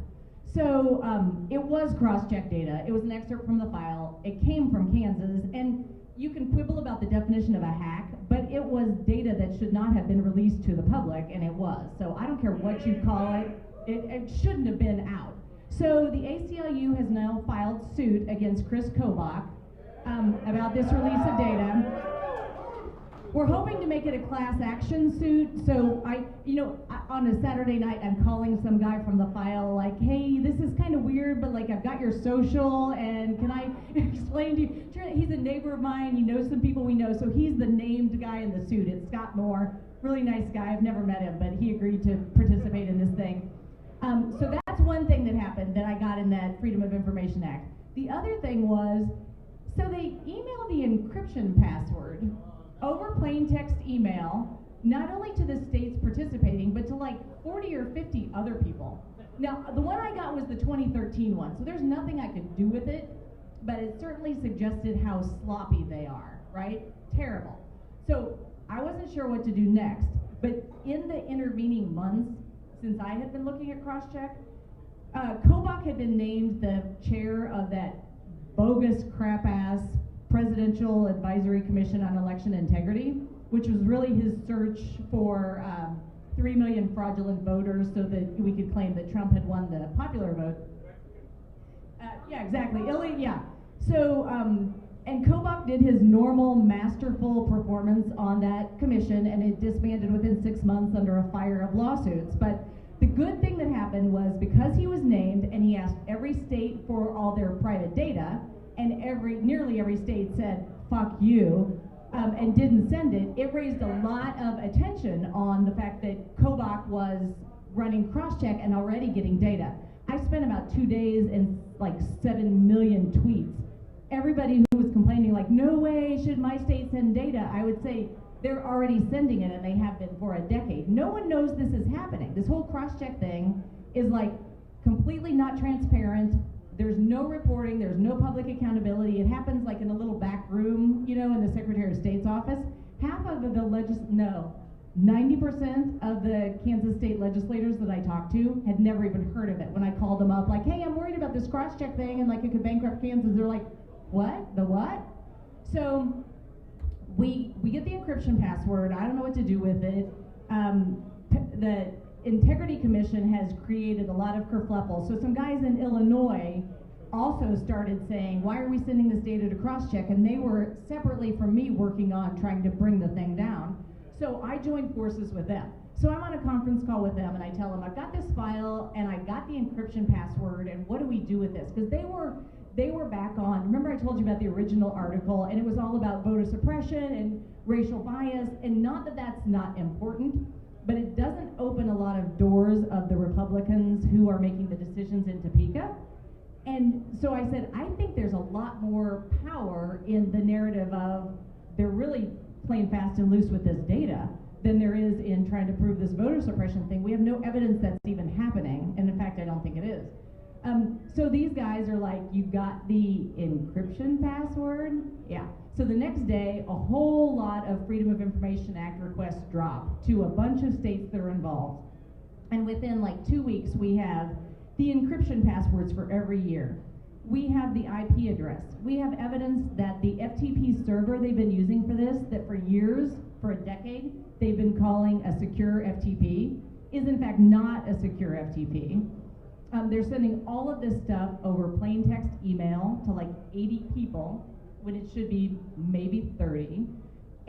So it was cross-check data, it was an excerpt from the file, it came from Kansas, and you can quibble about the definition of a hack, but it was data that should not have been released to the public, and it was. So I don't care what you call it, it shouldn't have been out. So the ACLU has now filed suit against Chris Kobach about this release of data. We're hoping to make it a class action suit. So on a Saturday night, I'm calling some guy from the file like, hey, this is kind of weird, but like I've got your social, and can I explain to you? He's a neighbor of mine, he knows some people we know, so he's the named guy in the suit. It's Scott Moore, really nice guy, I've never met him, but he agreed to participate in this thing. So that's one thing that happened that I got in that Freedom of Information Act. The other thing was, so they emailed the encryption password over plain text email not only to the states participating, but to like 40 or 50 other people. Now, the one I got was the 2013 one, so there's nothing I could do with it, but it certainly suggested how sloppy they are, right? Terrible. So I wasn't sure what to do next, but in the intervening months, since I had been looking at crosscheck, Kobach had been named the chair of that bogus crap-ass Presidential Advisory Commission on Election Integrity, which was really his search for 3 million fraudulent voters so that we could claim that Trump had won the popular vote. Yeah, exactly. Yeah. So, and Kobach did his normal masterful performance on that commission, and it disbanded within 6 months under a fire of lawsuits. But the good thing that happened was because he was named and he asked every state for all their private data, and nearly every state said, fuck you, and didn't send it, it raised a lot of attention on the fact that Kobach was running crosscheck and already getting data. I spent about 2 days and like 7 million tweets. Everybody who was complaining like, no way should my state send data, I would say they're already sending it, and they have been for a decade. No one knows this is happening. This whole crosscheck thing is like completely not transparent. There's no reporting, there's no public accountability. It happens like in a little back room, you know, in the Secretary of State's office. 90% of the Kansas state legislators that I talked to had never even heard of it. When I called them up, like, hey, I'm worried about this crosscheck thing, and like it could bankrupt Kansas, they're like, what? The what? So we get the encryption password. I don't know what to do with it. The Integrity Commission has created a lot of kerfluffle. So some guys in Illinois also started saying, why are we sending this data to crosscheck? And they were separately from me working on trying to bring the thing down. So I joined forces with them. So I'm on a conference call with them, and I tell them, I've got this file, and I got the encryption password, and what do we do with this? Because they were back on, remember I told you about the original article, and it was all about voter suppression and racial bias, and not that that's not important, but it doesn't open a lot of doors of the Republicans who are making the decisions in Topeka. And so I said, I think there's a lot more power in the narrative of they're really playing fast and loose with this data than there is in trying to prove this voter suppression thing. We have no evidence that's even happening, and in fact, I don't think it is. So these guys are like, you got the encryption password? Yeah. So the next day, a whole lot of Freedom of Information Act requests drop to a bunch of states that are involved. And within like 2 weeks, we have the encryption passwords for every year. We have the IP address. We have evidence that the FTP server they've been using for this, that for years, for a decade, they've been calling a secure FTP, is in fact not a secure FTP. They're sending all of this stuff over plain text email to like 80 people when it should be maybe 30.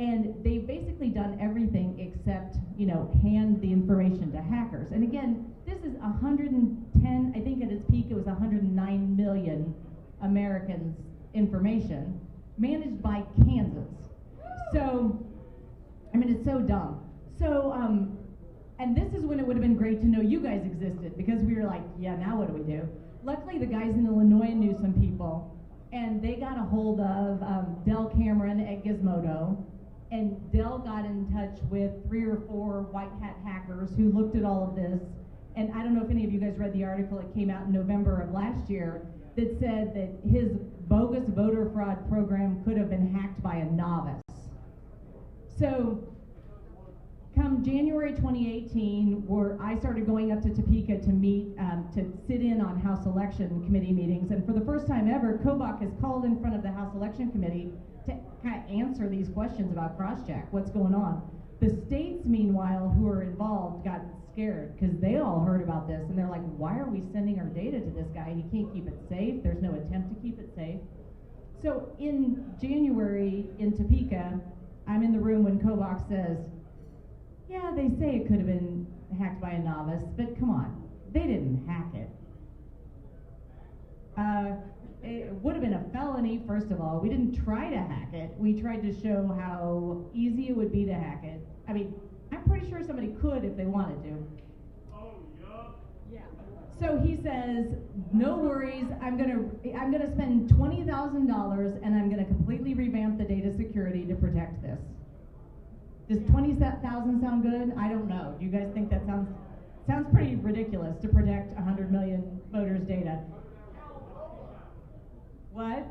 And they've basically done everything except, you know, hand the information to hackers. And again, this is 110, I think at its peak it was 109 million Americans' information managed by Kansas. So, I mean, it's so dumb. So, and this is when it would have been great to know you guys existed, because we were like, yeah, now what do we do? Luckily, the guys in Illinois knew some people, and they got a hold of Del Cameron at Gizmodo, and Del got in touch with 3 or 4 white hat hackers who looked at all of this. And I don't know if any of you guys read the article, it came out in November of last year, that said that his bogus voter fraud program could have been hacked by a novice. So, come January 2018, where I started going up to Topeka to meet, to sit in on House Election Committee meetings, and for the first time ever, Kobach has called in front of the House Election Committee to kind of answer these questions about crosscheck, what's going on. The states, meanwhile, who are involved, got scared because they all heard about this, and they're like, why are we sending our data to this guy? He can't keep it safe. There's no attempt to keep it safe. So in January in Topeka, I'm in the room when Kobach says, yeah, they say it could have been hacked by a novice, but come on, they didn't hack it. It would have been a felony, first of all. We didn't try to hack it. We tried to show how easy it would be to hack it. I mean, I'm pretty sure somebody could if they wanted to. Oh, yeah. So he says, no worries, I'm gonna spend $20,000 and I'm gonna completely revamp the data security to protect this. Does 20,000 sound good? I don't know. Do you guys think that sounds pretty ridiculous to protect 100 million voters' data? What?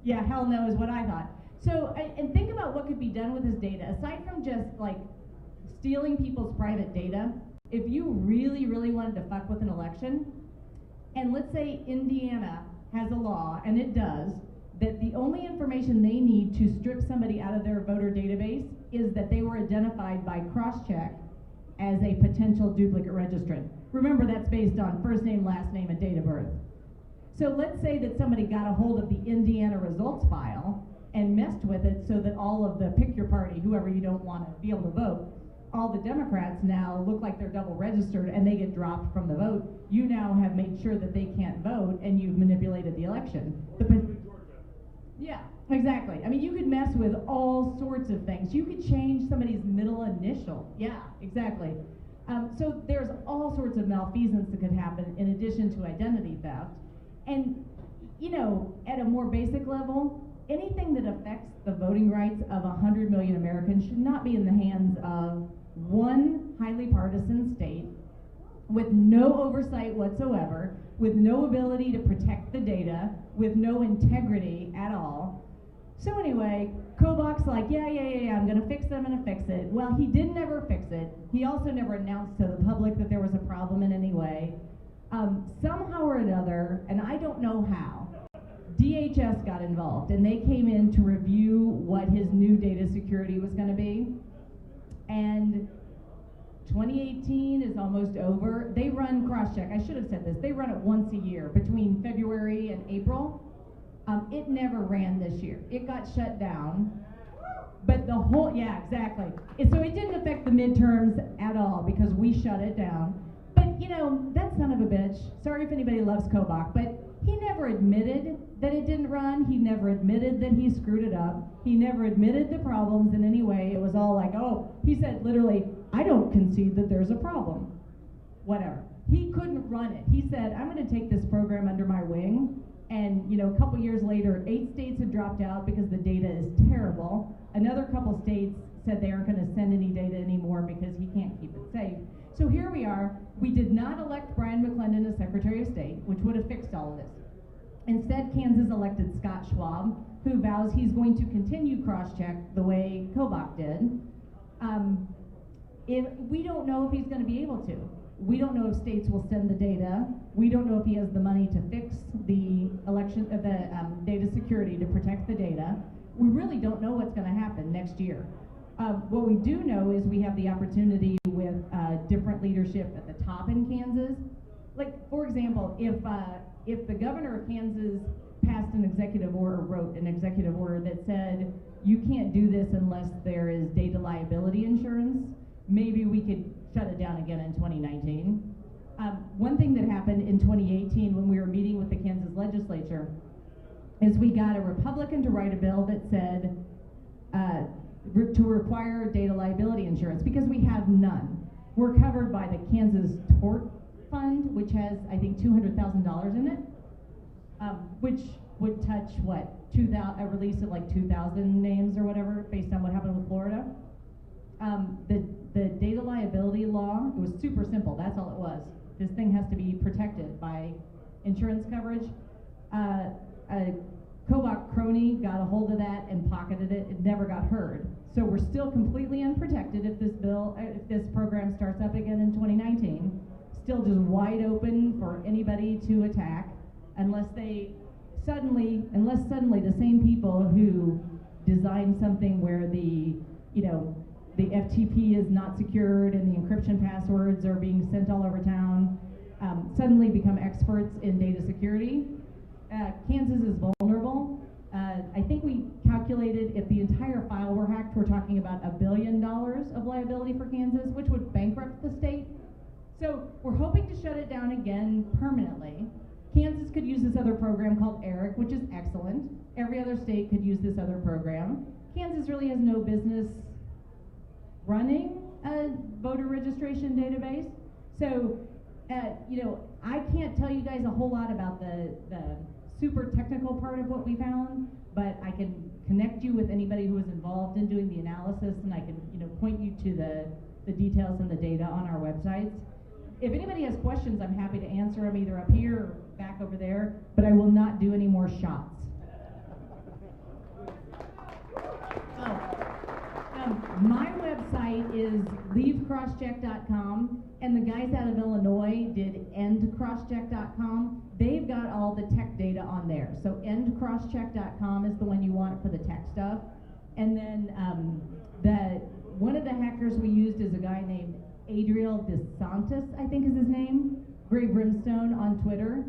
Yeah, hell no is what I thought. So, and think about what could be done with this data. Aside from just like stealing people's private data, if you really, really wanted to fuck with an election, and let's say Indiana has a law, and it does, that the only information they need to strip somebody out of their voter database is that they were identified by cross-check as a potential duplicate registrant. Remember, that's based on first name, last name, and date of birth. So let's say that somebody got a hold of the Indiana results file and messed with it so that all of the pick your party, whoever you don't want to be able to vote, all the Democrats now look like they're double registered and they get dropped from the vote. You now have made sure that they can't vote and you've manipulated the election. Yeah, exactly. I mean, you could mess with all sorts of things. You could change somebody's middle initial. Yeah, exactly. So there's all sorts of malfeasance that could happen in addition to identity theft. And, you know, at a more basic level, anything that affects the voting rights of 100 million Americans should not be in the hands of one highly partisan state with no oversight whatsoever, with no ability to protect the data, with no integrity at all. So anyway, Kobach's like, yeah, I'm gonna fix it. Well, he didn't ever fix it. He also never announced to the public that there was a problem in any way. Somehow or another, and I don't know how, DHS got involved and they came in to review what his new data security was gonna be. And 2018 is almost over. They run cross-check. I should have said this. They run it once a year between February and April. It never ran this year. It got shut down. But the whole, yeah, exactly. So it didn't affect the midterms at all because we shut it down. But, you know, that son of a bitch, sorry if anybody loves Kobach, but he never admitted that it didn't run. He never admitted that he screwed it up. He never admitted the problems in any way. It was all like, oh, he said literally, I don't concede that there's a problem. Whatever. He couldn't run it. He said, I'm going to take this program under my wing. And, you know, a couple years later, 8 states had dropped out because the data is terrible. Another couple states said they aren't going to send any data anymore because he can't keep it safe. So here we are. We did not elect Brian McClendon as Secretary of State, which would have fixed all of this. Instead, Kansas elected Scott Schwab, who vows he's going to continue cross-check the way Kobach did. We don't know if he's going to be able to. We don't know if states will send the data. We don't know if he has the money to fix the election, data security to protect the data. We really don't know what's going to happen next year. What we do know is we have the opportunity with different leadership at the top in Kansas. Like, for example, if the governor of Kansas passed an executive order, wrote an executive order that said, you can't do this unless there is data liability insurance, maybe we could shut it down again in 2019. One thing that happened in 2018 when we were meeting with the Kansas legislature is we got a Republican to write a bill that said to require data liability insurance because we have none. We're covered by the Kansas Tort Fund, which has, I think, $200,000 in it, which would touch, what, a release of like 2,000 names or whatever based on what happened with Florida. The data liability law, it was super simple, that's all it was. This thing has to be protected by insurance coverage. A Kobach crony got a hold of that and pocketed it. It never got heard. So we're still completely unprotected if this program starts up again in 2019. Still just wide open for anybody to attack unless suddenly the same people who designed something where the FTP is not secured and the encryption passwords are being sent all over town suddenly become experts in data security. Kansas is vulnerable. I think we calculated if the entire file were hacked, we're talking about $1 billion of liability for Kansas, which would bankrupt the state. So we're hoping to shut it down again permanently. Kansas could use this other program called ERIC, which is excellent. Every other state could use this other program. Kansas really has no business running a voter registration database. So, I can't tell you guys a whole lot about the super technical part of what we found, but I can connect you with anybody who was involved in doing the analysis, and I can, point you to the details and the data on our websites. If anybody has questions, I'm happy to answer them either up here or back over there, but I will not do any more shots. My website is leavecrosscheck.com, and the guys out of Illinois did endcrosscheck.com. They've got all the tech data on there. So endcrosscheck.com is the one you want for the tech stuff. And then one of the hackers we used is a guy named Adriel DeSantis, I think is his name, Gray Brimstone on Twitter.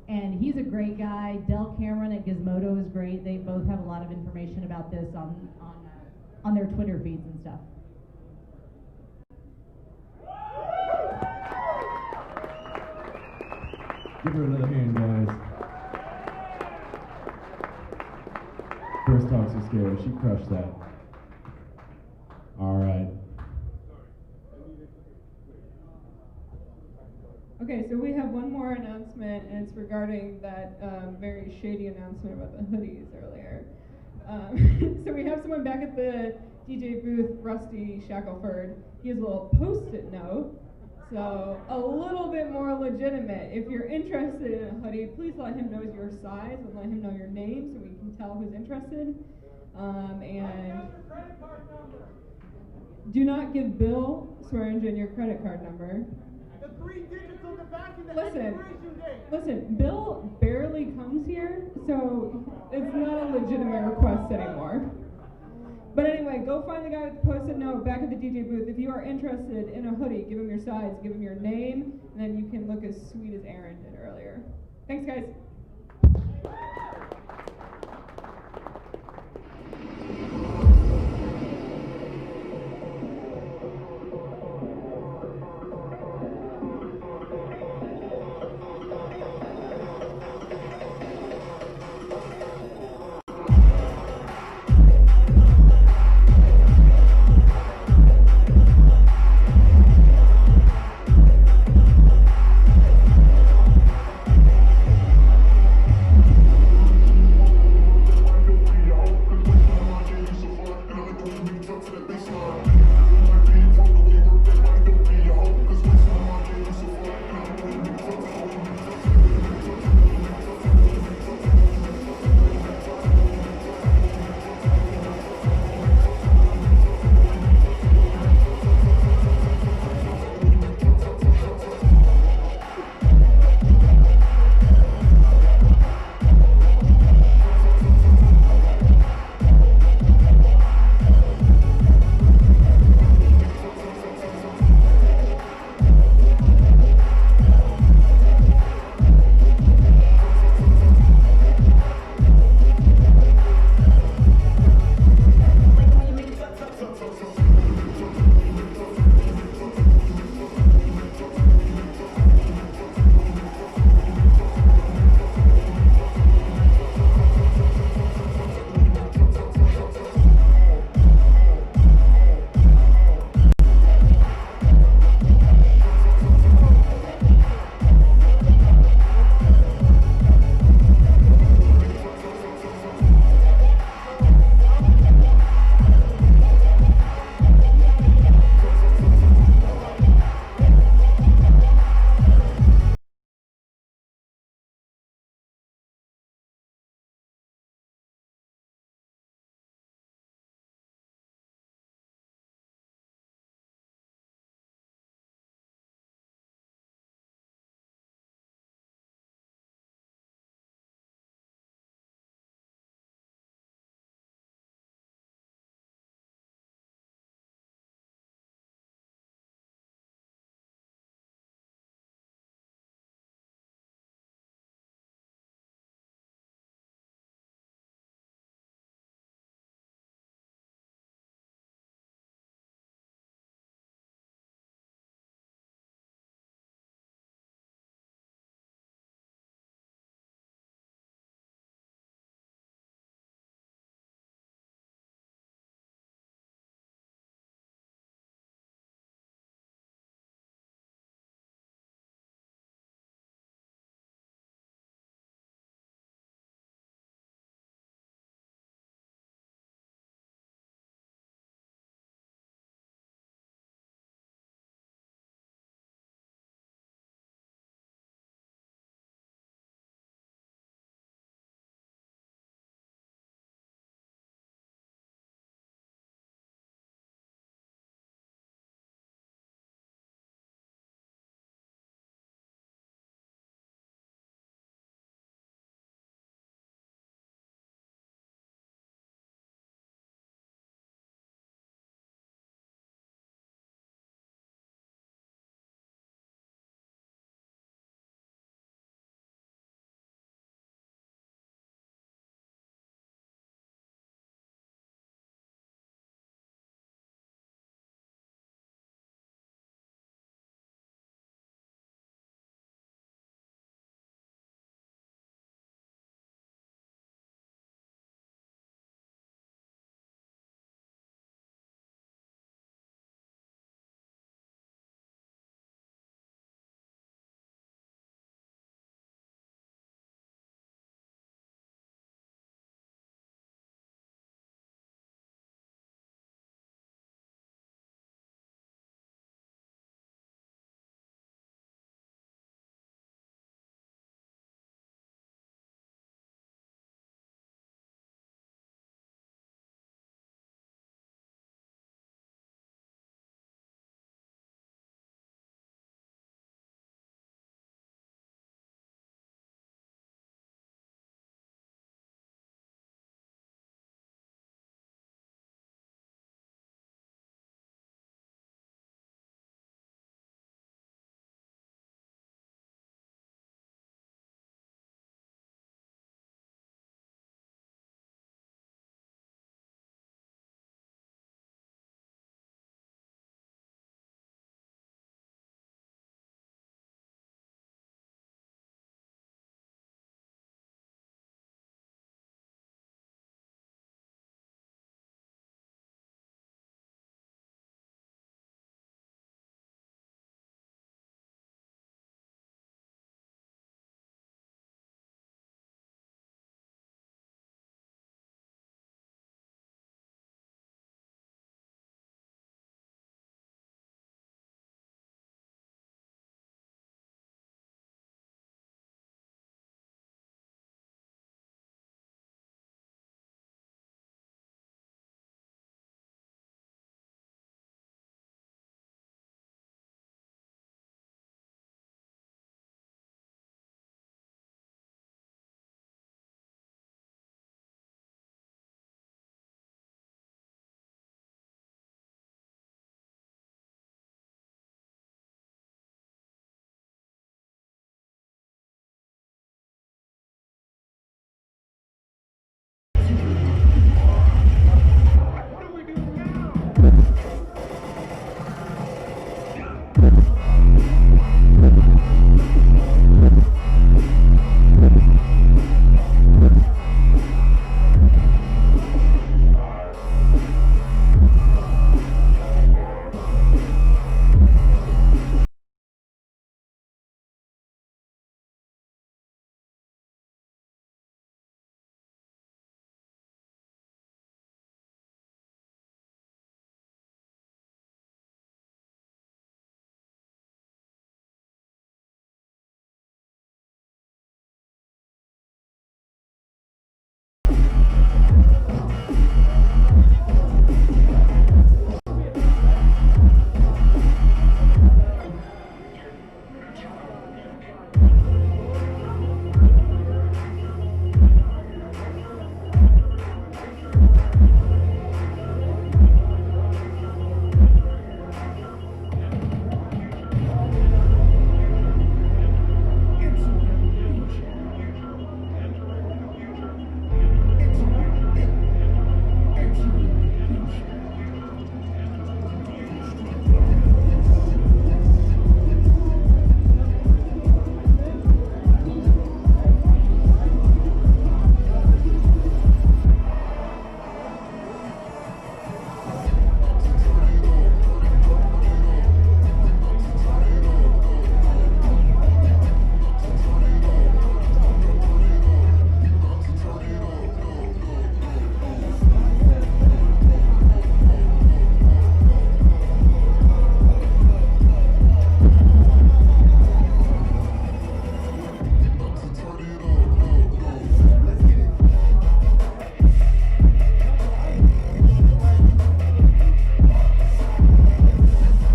And he's a great guy. Del Cameron at Gizmodo is great. They both have a lot of information about this on their Twitter feeds and stuff. Give her another hand, guys. First talks are scary. She crushed that. All right. Okay, so we have one more announcement, and it's regarding that very shady announcement about the hoodies earlier. So we have someone back at the DJ booth, Rusty Shackelford. He has a little post-it note, so a little bit more legitimate. If you're interested in a hoodie, please let him know your size and let him know your name so we can tell who's interested. And do not give Bill Swearingen your credit card number. The 3 digits on the back and the expiration date. Listen, Bill barely comes here, so it's not a legitimate request anymore. But anyway, go find the guy with the post-it note back at the DJ booth. If you are interested in a hoodie, give him your size, give him your name, and then you can look as sweet as Aaron did earlier. Thanks, guys.